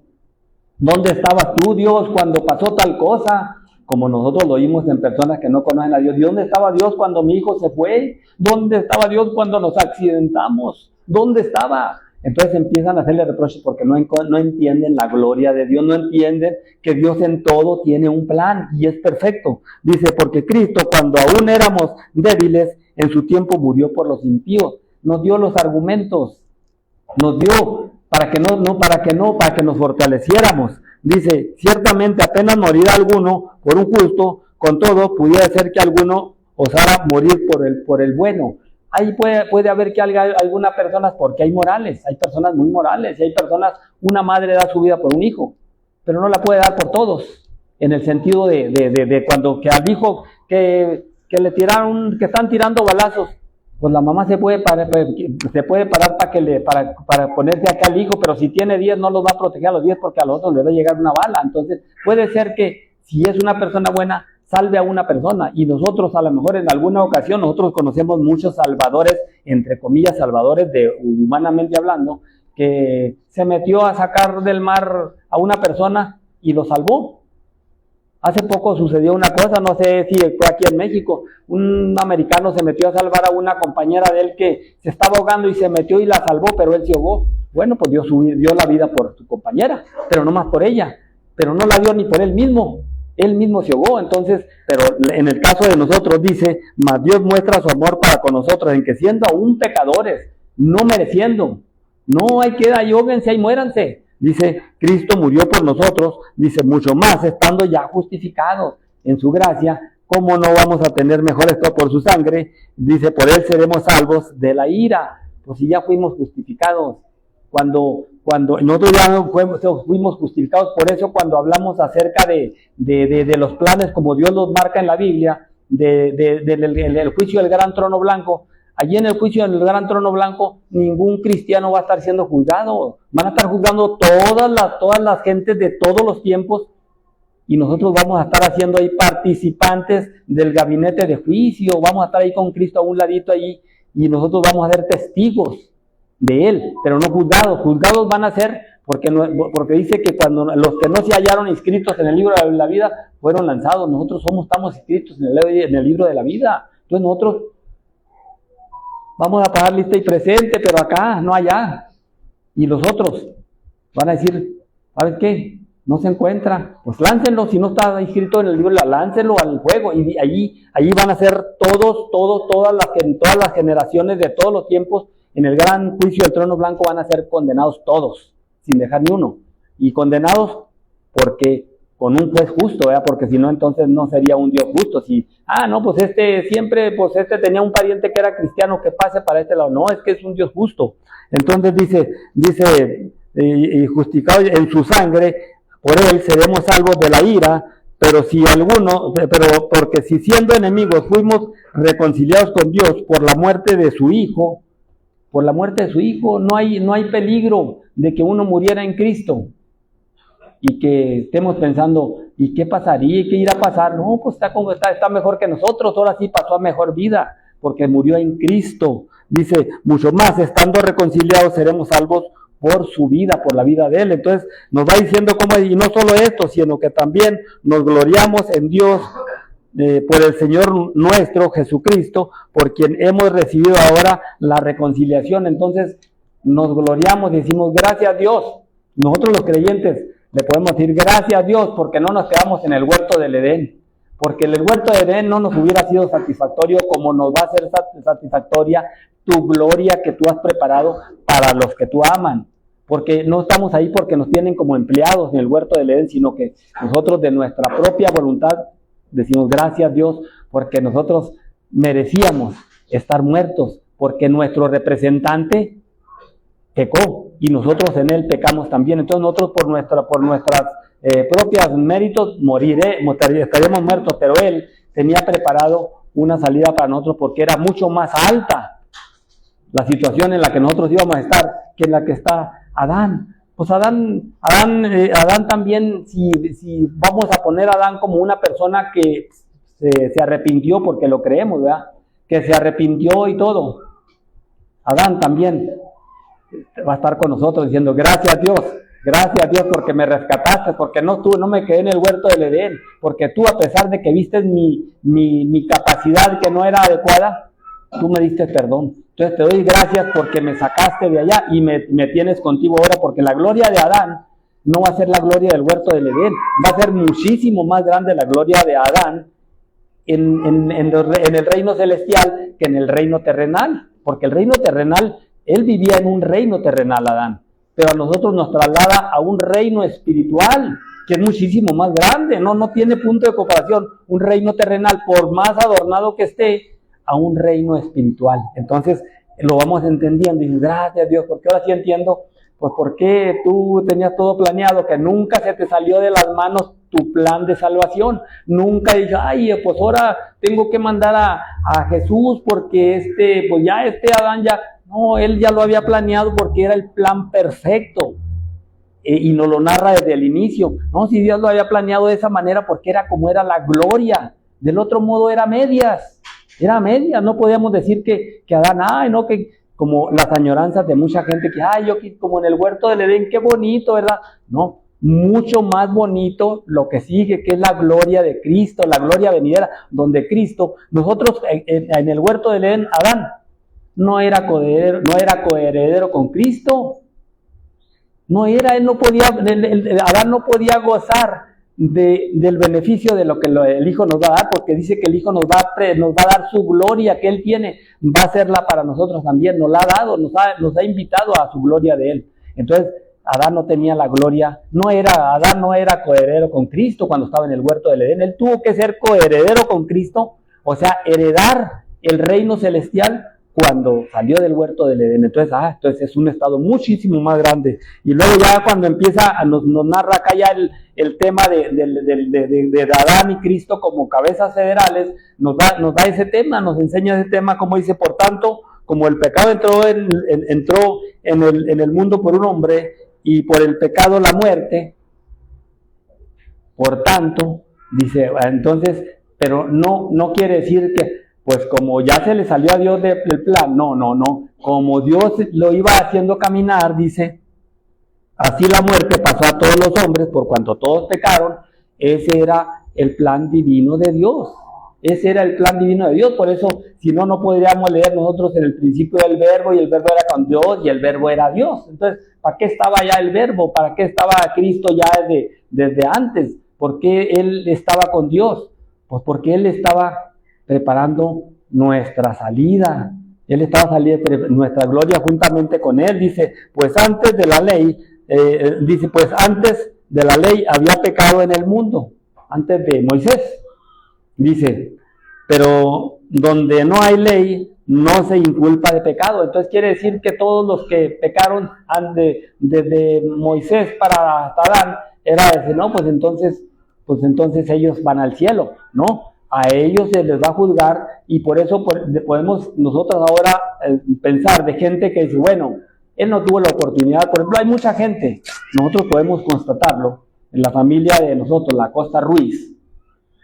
¿dónde estabas tú, Dios, cuando pasó tal cosa? Como nosotros lo oímos en personas que no conocen a Dios. ¿Y dónde estaba Dios cuando mi hijo se fue? ¿Dónde estaba Dios cuando nos accidentamos? ¿Dónde estaba? Entonces empiezan a hacerle reproches porque no entienden la gloria de Dios, no entienden que Dios en todo tiene un plan y es perfecto. Dice, porque Cristo, cuando aún éramos débiles, en su tiempo murió por los impíos. Nos dio los argumentos, nos dio para que nos fortaleciéramos. Dice, ciertamente apenas morirá alguno por un justo, con todo pudiera ser que alguno osara morir por el bueno. Ahí puede haber que algunas personas, porque hay personas muy morales, y hay personas, una madre da su vida por un hijo, pero no la puede dar por todos, en el sentido de cuando que al hijo que le tiraron, que están tirando balazos, pues la mamá se puede parar para ponerse acá al hijo, pero si tiene 10 no los va a proteger a los 10 porque a los otros les va a llegar una bala. Entonces puede ser que si es una persona buena, salve a una persona, y nosotros a lo mejor en alguna ocasión, nosotros conocemos muchos salvadores, entre comillas salvadores, humanamente hablando, que se metió a sacar del mar a una persona y lo salvó. Hace poco sucedió una cosa, no sé si fue aquí en México, un americano se metió a salvar a una compañera de él que se estaba ahogando y se metió y la salvó, pero él se ahogó. Bueno, pues dio la vida por su compañera, pero no más por ella, pero no la dio ni por él mismo se ahogó. Entonces, pero en el caso de nosotros dice, mas Dios muestra su amor para con nosotros, en que siendo aún pecadores, no mereciendo, no hay que ayóguense y muéranse. Dice, Cristo murió por nosotros, dice, mucho más, estando ya justificados en su gracia, ¿cómo no vamos a tener mejor esto por su sangre? Dice, por él seremos salvos de la ira. Pues si ya fuimos justificados, cuando nosotros ya fuimos justificados, por eso cuando hablamos acerca de los planes como Dios los marca en la Biblia, del juicio del gran trono blanco, allí en el juicio del gran trono blanco, ningún cristiano va a estar siendo juzgado. Van a estar juzgando todas las gentes de todos los tiempos, y nosotros vamos a estar haciendo ahí participantes del gabinete de juicio. Vamos a estar ahí con Cristo a un ladito allí, y nosotros vamos a ser testigos de Él, pero no juzgados. Juzgados van a ser porque dice que cuando los que no se hallaron inscritos en el libro de la vida fueron lanzados, nosotros estamos inscritos en el libro de la vida. Entonces nosotros vamos a pagar lista y presente, pero acá, no allá. Y los otros van a decir, ¿sabes qué? No se encuentra, pues láncenlo, si no está inscrito en el libro, láncenlo al fuego, y allí van a ser todas las generaciones de todos los tiempos, en el gran juicio del trono blanco van a ser condenados todos, sin dejar ni uno, y condenados porque con un juez justo, ¿verdad? Porque si no, entonces no sería un Dios justo. Si, no, pues este tenía un pariente que era cristiano, que pase para este lado. No, es que es un Dios justo. Entonces dice, y justificados en su sangre, por él seremos salvos de la ira, pero porque si siendo enemigos fuimos reconciliados con Dios por la muerte de su Hijo, no hay peligro de que uno muriera en Cristo y que estemos pensando, ¿y qué pasaría? ¿Y qué irá a pasar? No, pues está mejor que nosotros, ahora sí pasó a mejor vida, porque murió en Cristo. Dice, mucho más, estando reconciliados seremos salvos por su vida, por la vida de Él. Entonces nos va diciendo cómo, y no solo esto, sino que también nos gloriamos en Dios por el Señor nuestro Jesucristo, por quien hemos recibido ahora la reconciliación. Entonces nos gloriamos y decimos, gracias a Dios. Nosotros los creyentes le podemos decir, gracias a Dios, porque no nos quedamos en el huerto del Edén, porque el huerto del Edén no nos hubiera sido satisfactorio como nos va a ser satisfactoria tu gloria que tú has preparado para los que tú aman. Porque no estamos ahí porque nos tienen como empleados en el huerto del Edén, sino que nosotros de nuestra propia voluntad decimos gracias a Dios, porque nosotros merecíamos estar muertos, porque nuestro representante pecó y nosotros en él pecamos también. Entonces nosotros por nuestras propios méritos estaríamos muertos, pero él tenía preparado una salida para nosotros porque era mucho más alta la situación en la que nosotros íbamos a estar que en la que está Adán. Pues Adán también, si vamos a poner a Adán como una persona que se arrepintió, porque lo creemos, ¿verdad? Que se arrepintió y todo. Adán también va a estar con nosotros diciendo, gracias a Dios porque me rescataste, porque no me quedé en el huerto del Edén, porque tú, a pesar de que viste mi capacidad que no era adecuada, tú me diste perdón. Entonces te doy gracias porque me sacaste de allá y me tienes contigo ahora, porque la gloria de Adán no va a ser la gloria del huerto del Edén, va a ser muchísimo más grande la gloria de Adán en el reino celestial que en el reino terrenal, porque el reino terrenal, él vivía en un reino terrenal, Adán, pero a nosotros nos traslada a un reino espiritual que es muchísimo más grande, no tiene punto de comparación, un reino terrenal, por más adornado que esté, a un reino espiritual. Entonces lo vamos entendiendo y gracias a Dios, porque ahora sí entiendo, pues por qué tú tenías todo planeado, que nunca se te salió de las manos tu plan de salvación, nunca dije, pues ahora tengo que mandar a Jesús porque Adán ya, no, él ya lo había planeado porque era el plan perfecto, y nos lo narra desde el inicio. No, si Dios lo había planeado de esa manera porque era como era la gloria, del otro modo era medias, no podíamos decir que Adán, que como las añoranzas de mucha gente, que como en el huerto del Edén, qué bonito, ¿verdad? No, mucho más bonito lo que sigue, que es la gloria de Cristo, la gloria venidera, donde Cristo, nosotros en el huerto del Edén, Adán no era coheredero con Cristo, Adán no podía gozar del beneficio de lo que el Hijo nos va a dar, porque dice que el Hijo nos va a dar su gloria que Él tiene, va a hacerla para nosotros también, nos la ha dado, nos ha invitado a su gloria de Él. Entonces Adán no tenía la gloria, Adán no era coheredero con Cristo cuando estaba en el huerto del Edén, él tuvo que ser coheredero con Cristo, o sea, heredar el reino celestial cuando salió del huerto del Edén. Entonces es un estado muchísimo más grande. Y luego ya cuando nos narra acá ya el tema de Adán y Cristo como cabezas federales, nos da ese tema, nos enseña ese tema, como dice, por tanto, como el pecado entró en el mundo por un hombre, y por el pecado la muerte, por tanto, dice, entonces, pero no quiere decir que pues como ya se le salió a Dios del plan, no, como Dios lo iba haciendo caminar, dice, Así la muerte pasó a todos los hombres por cuanto todos pecaron. Ese era el plan divino de Dios. Ese era el plan divino de Dios. Por eso, si no, no podríamos leer nosotros en el principio del verbo, y el verbo era con Dios, y el verbo era Dios. Entonces, ¿para qué estaba ya el verbo? ¿Para qué estaba Cristo ya desde antes? ¿Por qué Él estaba con Dios? Pues porque Él estaba preparando nuestra salida. Él estaba saliendo nuestra gloria juntamente con Él. Dice, pues antes de la ley, había pecado en el mundo, antes de Moisés. Dice, pero donde no hay ley, no se inculpa de pecado. Entonces quiere decir que todos los que pecaron desde Moisés para hasta Adán, era decir, no, pues entonces ellos van al cielo, ¿no? A ellos se les va a juzgar, y por eso podemos nosotros ahora pensar de gente que dice, bueno, él no tuvo la oportunidad. Por ejemplo, hay mucha gente, nosotros podemos constatarlo, en la familia de nosotros, la Costa Ruiz,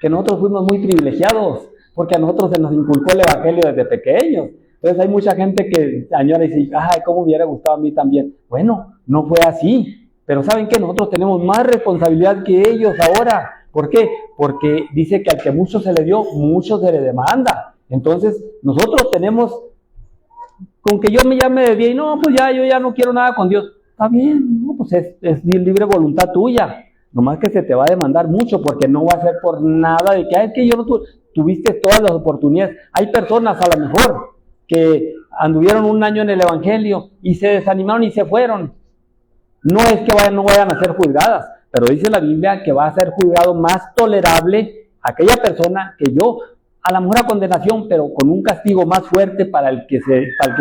que nosotros fuimos muy privilegiados, porque a nosotros se nos inculcó el evangelio desde pequeños. Entonces hay mucha gente que añora y dice, ay, cómo me hubiera gustado a mí también. Bueno, no fue así, pero ¿saben qué? Nosotros tenemos más responsabilidad que ellos ahora. ¿Por qué? Porque dice que al que mucho se le dio, mucho se le demanda. Entonces nosotros tenemos, con que yo me llame de bien, y no, pues ya, yo ya no quiero nada con Dios. Está bien, no, pues es libre voluntad tuya. Nomás que se te va a demandar mucho, porque no va a ser por nada de que, es que yo no tuviste todas las oportunidades. Hay personas a lo mejor que anduvieron un año en el evangelio y se desanimaron y se fueron. No es que no vayan a ser juzgadas, pero dice la Biblia que va a ser juzgado más tolerable aquella persona que yo, a la mejor a condenación, pero con un castigo más fuerte para el que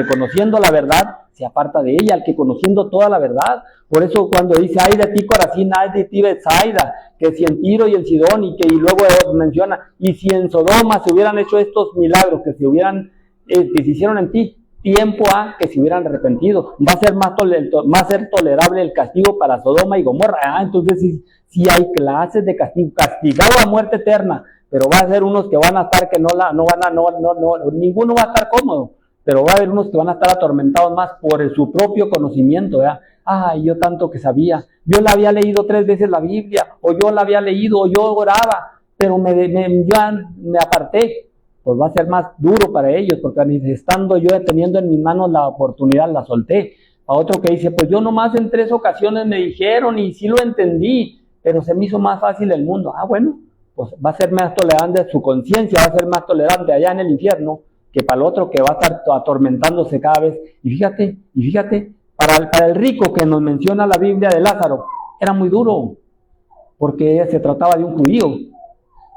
conociendo la verdad se aparta de ella, al que conociendo toda la verdad. Por eso cuando dice, ay de ti Corazín, ay de ti Betsaida, que si en Tiro y en Sidón, y luego menciona, y si en Sodoma se hubieran hecho estos milagros que se hicieron en ti, tiempo a que se hubieran arrepentido. Va a ser tolerable el castigo para Sodoma y Gomorra. Entonces sí hay clases de castigo, castigado a muerte eterna, pero va a ser unos que van a estar que ninguno va a estar cómodo, pero va a haber unos que van a estar atormentados más por su propio conocimiento, ¿verdad? Yo tanto que sabía, yo la había leído 3 veces la Biblia, o yo la había leído, o yo oraba, pero me aparté. Pues va a ser más duro para ellos, porque estando yo teniendo en mis manos la oportunidad, la solté. A otro que dice, pues yo nomás en 3 ocasiones me dijeron, y sí lo entendí, pero se me hizo más fácil el mundo. Bueno, pues va a ser más tolerante, su conciencia va a ser más tolerante allá en el infierno, que para el otro que va a estar atormentándose cada vez. Y fíjate, para el rico que nos menciona la Biblia de Lázaro, era muy duro, porque se trataba de un judío.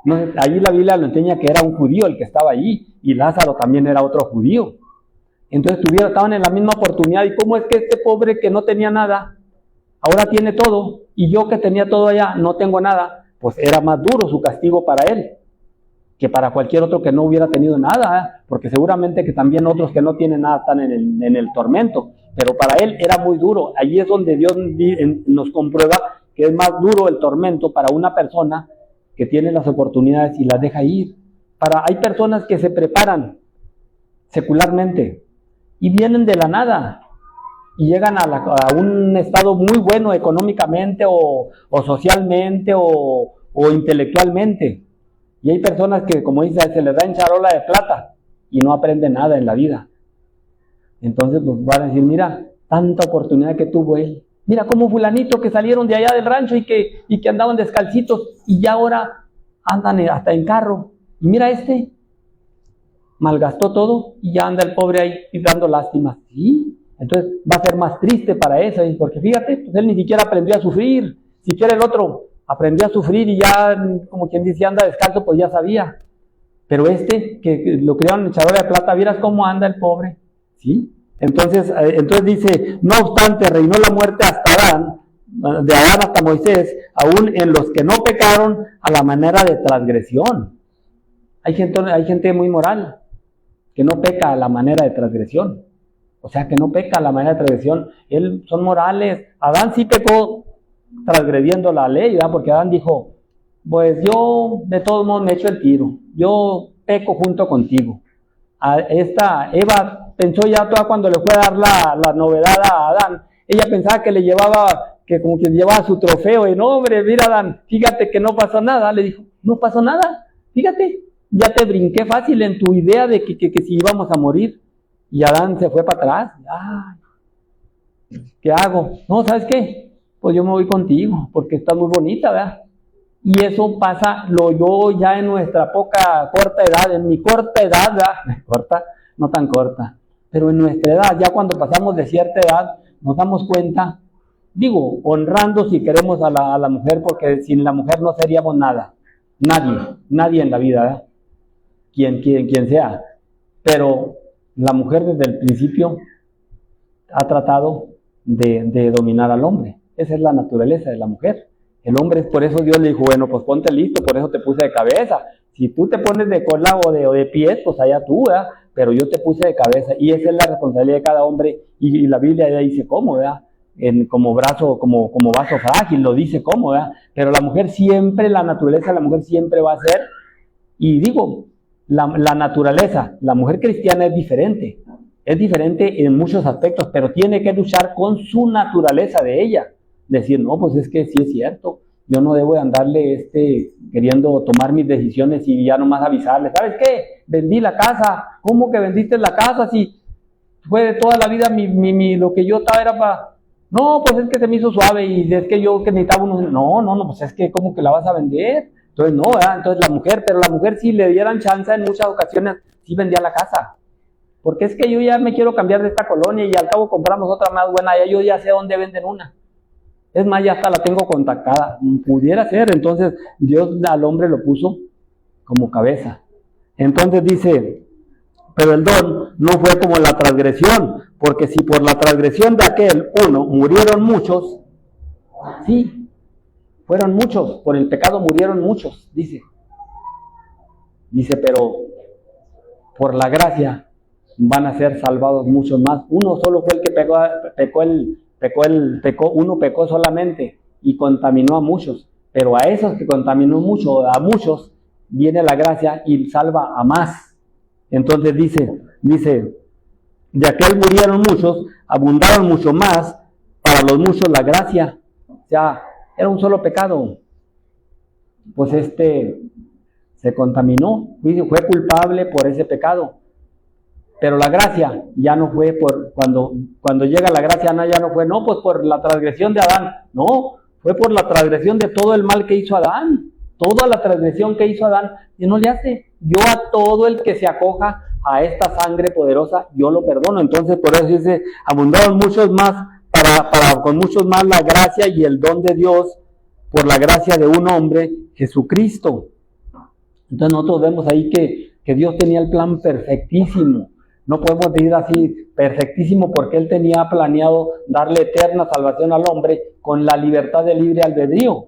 No, allí la Biblia lo enseña que era un judío el que estaba allí, y Lázaro también era otro judío. Entonces estaban en la misma oportunidad. ¿Y cómo es que este pobre que no tenía nada, ahora tiene todo, y yo que tenía todo allá no tengo nada? Pues era más duro su castigo para él que para cualquier otro que no hubiera tenido nada, porque seguramente que también otros que no tienen nada están en el tormento, pero para él era muy duro. Allí es donde Dios nos comprueba que es más duro el tormento para una persona que tiene las oportunidades y las deja ir. Hay personas que se preparan secularmente y vienen de la nada y llegan a un estado muy bueno económicamente o socialmente o intelectualmente. Y hay personas que, como dice, se les da en charola de plata y no aprenden nada en la vida. Entonces pues van a decir, mira, tanta oportunidad que tuvo él. Mira cómo fulanito que salieron de allá del rancho y que andaban descalcitos y ya ahora andan hasta en carro. Y mira malgastó todo y ya anda el pobre ahí y dando lástima. ¿Sí? Entonces va a ser más triste para eso, porque fíjate, pues él ni siquiera aprendió a sufrir. Si quiere el otro aprendió a sufrir y ya, como quien dice, anda descalzo, pues ya sabía. Pero que lo criaron en charola de plata, ¿vieras cómo anda el pobre? ¿Sí? Entonces dice, no obstante, reinó la muerte hasta Adán, de Adán hasta Moisés, aún en los que no pecaron a la manera de transgresión. Hay gente muy moral, que no peca a la manera de transgresión. O sea, que no peca a la manera de transgresión. Son morales. Adán sí pecó transgrediendo la ley, ¿verdad? Porque Adán dijo, pues yo de todos modos me echo el tiro, yo peco junto contigo. Eva pensó ya toda cuando le fue a dar la novedad a Adán, ella pensaba que que como que llevaba su trofeo, y no, hombre, mira, Adán, fíjate que no pasó nada. Le dijo, no pasó nada, fíjate, ya te brinqué fácil en tu idea de que si íbamos a morir. Y Adán se fue para atrás. Ay, ¿qué hago? No, ¿sabes qué? Pues yo me voy contigo, porque estás muy bonita, ¿verdad? Y eso pasa, yo ya en nuestra corta edad, en mi corta edad, ¿verdad? Corta, no tan corta, pero en nuestra edad, ya cuando pasamos de cierta edad, nos damos cuenta, digo, honrando si queremos a la mujer, porque sin la mujer no seríamos nada, nadie en la vida, ¿verdad? Quien sea, pero la mujer desde el principio ha tratado de dominar al hombre. Esa es la naturaleza de la mujer. El hombre, por eso Dios le dijo, bueno, pues ponte listo, por eso te puse de cabeza. Si tú te pones de cola o de pies, pues allá tú, ¿verdad? Pero yo te puse de cabeza, y esa es la responsabilidad de cada hombre, y la Biblia ya dice cómo, ¿verdad? Como vaso frágil, lo dice cómo, ¿verdad? Pero la mujer siempre, la naturaleza de la mujer siempre va a ser, y digo, la naturaleza, la mujer cristiana es diferente en muchos aspectos, pero tiene que luchar con su naturaleza de ella. Decir, no, pues es que sí es cierto, yo no debo de andarle queriendo tomar mis decisiones y ya nomás avisarle, ¿sabes qué? Vendí la casa. ¿Cómo que vendiste la casa? Si fue de toda la vida lo que yo estaba era para... No, pues es que se me hizo suave y es que yo que necesitaba unos... No, pues es que ¿cómo que la vas a vender? Entonces no, ¿verdad? Entonces pero la mujer si le dieran chance en muchas ocasiones, sí vendía la casa. Porque es que yo ya me quiero cambiar de esta colonia y al cabo compramos otra más buena, yo ya sé dónde venden una. Es más, ya hasta la tengo contactada. Pudiera ser. Entonces Dios al hombre lo puso como cabeza. Entonces dice, pero el don no fue como la transgresión, porque si por la transgresión de aquel uno murieron muchos, sí, fueron muchos, por el pecado murieron muchos, dice, pero por la gracia van a ser salvados muchos más. Uno solo fue el que uno pecó solamente y contaminó a muchos, pero a esos que contaminó a muchos, viene la gracia y salva a más. Entonces dice, de aquel murieron muchos, abundaron mucho más, para los muchos la gracia. O sea, era un solo pecado. Pues se contaminó, fue culpable por ese pecado. Pero la gracia ya no fue cuando llega la gracia, ya no fue, no, pues por la transgresión de Adán, no, fue por la transgresión de todo el mal que hizo Adán, toda la transgresión que hizo Adán, y no le hace, yo a todo el que se acoja a esta sangre poderosa, yo lo perdono. Entonces por eso dice, abundaron muchos más, con muchos más la gracia y el don de Dios, por la gracia de un hombre, Jesucristo. Entonces nosotros vemos ahí que Dios tenía el plan perfectísimo. No podemos decir así, perfectísimo, porque Él tenía planeado darle eterna salvación al hombre con la libertad de libre albedrío.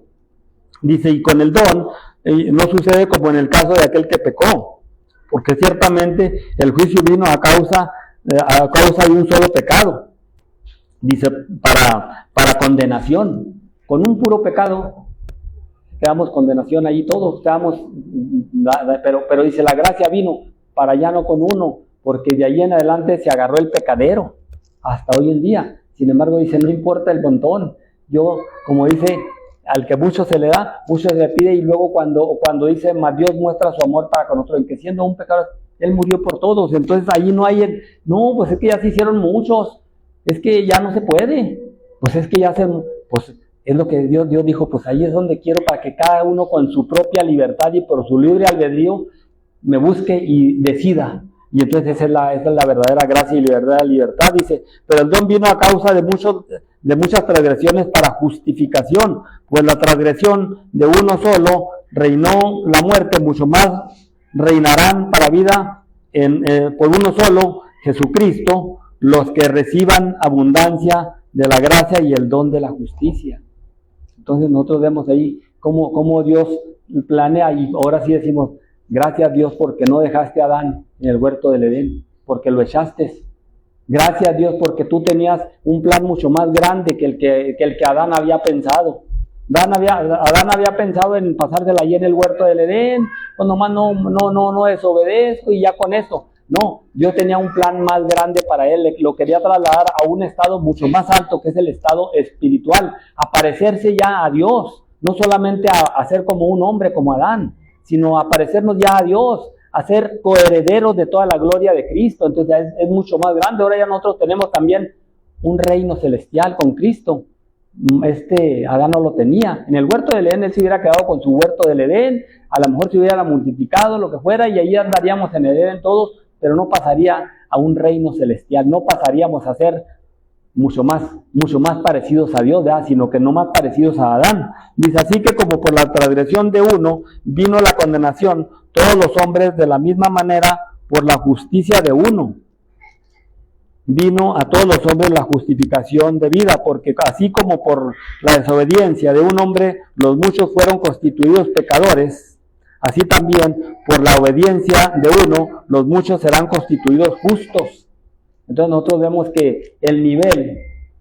Dice, y con el don, no sucede como en el caso de aquel que pecó, porque ciertamente el juicio vino a causa de un solo pecado. Dice, para condenación. Con un puro pecado, quedamos condenación allí todos, pero dice, la gracia vino para ya no con uno, porque de ahí en adelante se agarró el pecadero, hasta hoy en día. Sin embargo, dice, no importa el montón. Yo, como dice, al que mucho se le da, mucho se le pide, y luego cuando dice, más Dios muestra su amor para con nosotros, en que siendo un pecador, Él murió por todos. Entonces ahí no hay, no, pues es que ya se hicieron muchos, es que ya no se puede, pues es que ya pues es lo que Dios dijo, pues ahí es donde quiero, para que cada uno con su propia libertad y por su libre albedrío me busque y decida. Y entonces esa es la verdadera gracia y libertad, dice, pero el don vino a causa de muchas transgresiones para justificación, pues la transgresión de uno solo reinó la muerte, mucho más reinarán para vida por uno solo, Jesucristo, los que reciban abundancia de la gracia y el don de la justicia. Entonces nosotros vemos ahí cómo Dios planea, y ahora sí decimos, gracias Dios porque no dejaste a Adán en el huerto del Edén, porque lo echaste. Gracias Dios porque tú tenías un plan mucho más grande que el que Adán había pensado. Adán había pensado en pasársela ahí en el huerto del Edén, pues nomás no desobedezco y ya con eso. No, Dios tenía un plan más grande para él, lo quería trasladar a un estado mucho más alto, que es el estado espiritual, a parecerse ya a Dios, no solamente a ser como un hombre, como Adán, sino a parecernos ya a Dios, a ser coherederos de toda la gloria de Cristo. Entonces es mucho más grande. Ahora ya nosotros tenemos también un reino celestial con Cristo. Adán no lo tenía. En el huerto del Edén él se hubiera quedado con su huerto del Edén, a lo mejor se hubiera multiplicado, lo que fuera, y ahí andaríamos en el Edén todos, pero no pasaría a un reino celestial, no pasaríamos a ser mucho más parecidos a Dios, ¿verdad? Sino que no más parecidos a Adán. Dice, así que como por la transgresión de uno vino la condenación, todos los hombres de la misma manera por la justicia de uno vino a todos los hombres la justificación de vida, porque así como por la desobediencia de un hombre los muchos fueron constituidos pecadores, así también por la obediencia de uno los muchos serán constituidos justos. Entonces nosotros vemos que el nivel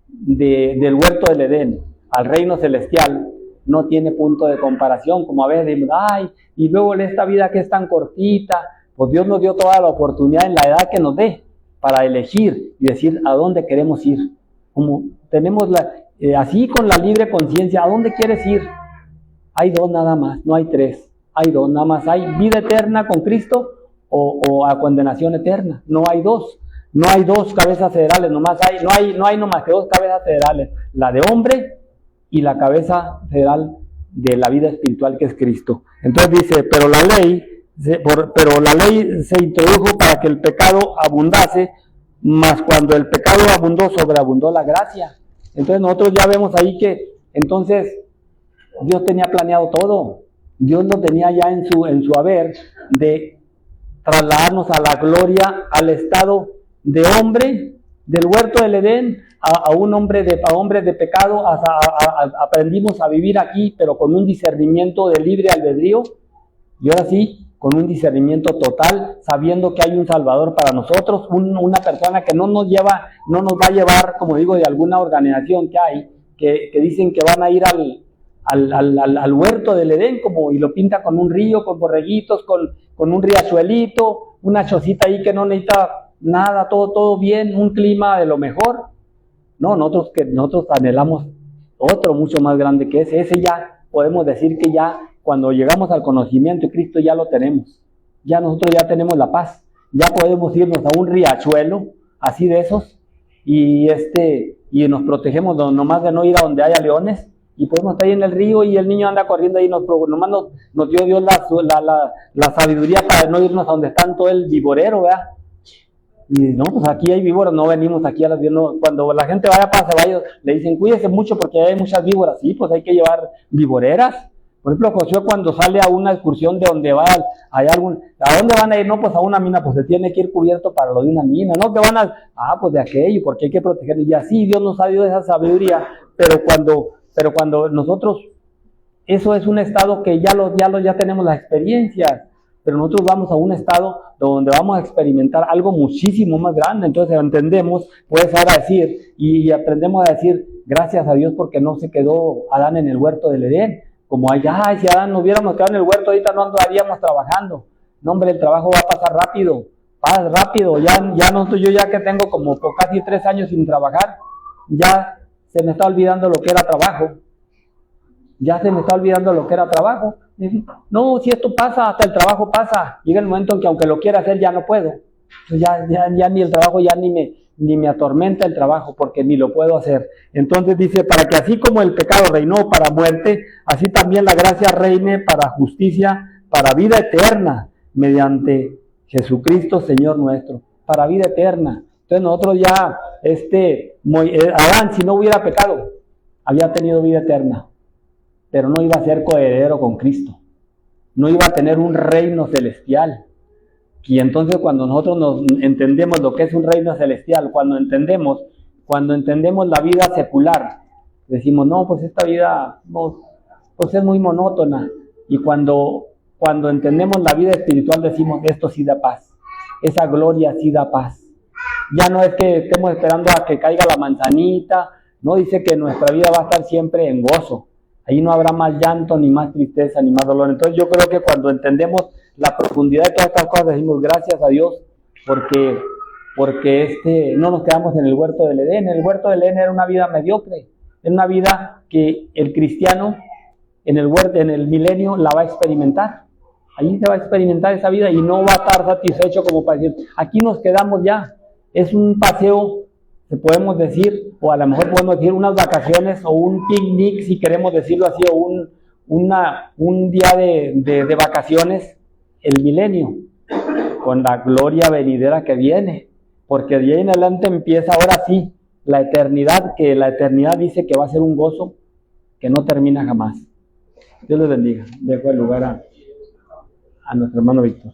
del huerto del Edén al reino celestial no tiene punto de comparación, como a veces decimos, ay, y luego esta vida que es tan cortita, pues Dios nos dio toda la oportunidad en la edad que nos dé para elegir y decir a dónde queremos ir. Como tenemos así con la libre conciencia, ¿a dónde quieres ir? Hay dos nada más, no hay tres, hay dos nada más, hay vida eterna con Cristo o a condenación eterna, no hay dos. No hay dos cabezas federales, no hay nomás que dos cabezas federales, la de hombre y la cabeza federal de la vida espiritual que es Cristo. Entonces dice, pero la ley se introdujo para que el pecado abundase, mas cuando el pecado abundó, sobreabundó la gracia. Entonces nosotros ya vemos ahí que entonces Dios tenía planeado todo, Dios lo tenía ya en su haber de trasladarnos a la gloria, al estado de hombre, del huerto del Edén, a hombres de pecado, aprendimos a vivir aquí, pero con un discernimiento de libre albedrío, y ahora sí, con un discernimiento total, sabiendo que hay un Salvador para nosotros, una persona que no nos va a llevar, como digo, de alguna organización que hay, que dicen que van a ir al huerto del Edén, y lo pinta con un río, con borreguitos, con un riachuelito, una chocita ahí que no necesita nada, todo bien, un clima de lo mejor. No, nosotros anhelamos otro mucho más grande que ese ya podemos decir que ya cuando llegamos al conocimiento de Cristo ya lo tenemos, ya nosotros ya tenemos la paz, ya podemos irnos a un riachuelo, así de esos, y nos protegemos nomás de no ir a donde haya leones, y podemos estar ahí en el río y el niño anda corriendo ahí, nomás nos dio Dios la sabiduría para no irnos a donde está todo el viborero, ¿verdad? Y no, pues aquí hay víboras, no venimos aquí a las víboras. Cuando la gente vaya para Ceballos, le dicen, cuídese mucho porque hay muchas víboras. Sí, pues hay que llevar víboreras. Por ejemplo, Josué cuando sale a una excursión de donde va, ¿a dónde van a ir? No, pues a una mina, pues se tiene que ir cubierto para lo de una mina, ¿no? Que pues de aquello, porque hay que protegerlo. Y así Dios nos ha dado esa sabiduría, pero cuando nosotros, eso es un estado que ya tenemos las experiencias, pero nosotros vamos a un estado donde vamos a experimentar algo muchísimo más grande. Entonces entendemos, puedes ahora decir, y aprendemos a decir, gracias a Dios porque no se quedó Adán en el huerto del Edén, como allá, si Adán no hubiéramos quedado en el huerto, ahorita no andaríamos trabajando. No, hombre, el trabajo va a pasar rápido, yo ya que tengo como casi 3 años sin trabajar, ya se me está olvidando lo que era trabajo. No, si esto pasa, hasta el trabajo pasa. Llega el momento en que aunque lo quiera hacer, ya no puedo. Ya ni el trabajo, ya ni me atormenta el trabajo, porque ni lo puedo hacer. Entonces dice, para que así como el pecado reinó para muerte, así también la gracia reine para justicia, para vida eterna, mediante Jesucristo Señor nuestro. Para vida eterna. Entonces nosotros ya, Adán, si no hubiera pecado, había tenido vida eterna, pero no iba a ser coheredero con Cristo, no iba a tener un reino celestial. Y entonces cuando nosotros nos entendemos lo que es un reino celestial, cuando entendemos la vida secular, decimos, no, pues esta vida pues es muy monótona. Y cuando entendemos la vida espiritual, decimos, esto sí da paz, esa gloria sí da paz. Ya no es que estemos esperando a que caiga la manzanita, no, dice que nuestra vida va a estar siempre en gozo. Ahí no habrá más llanto, ni más tristeza, ni más dolor. Entonces yo creo que cuando entendemos la profundidad de todas estas cosas, decimos gracias a Dios porque no nos quedamos en el huerto del Edén. El huerto del Edén era una vida mediocre, era una vida que el cristiano en el milenio la va a experimentar. Allí se va a experimentar esa vida y no va a estar satisfecho como para decir, aquí nos quedamos ya. Es un paseo, se podemos decir, o a lo mejor podemos decir unas vacaciones o un picnic, si queremos decirlo así, o un día de vacaciones, el milenio, con la gloria venidera que viene. Porque de ahí en adelante empieza ahora sí la eternidad, que la eternidad dice que va a ser un gozo que no termina jamás. Dios les bendiga. Dejo el lugar a nuestro hermano Víctor.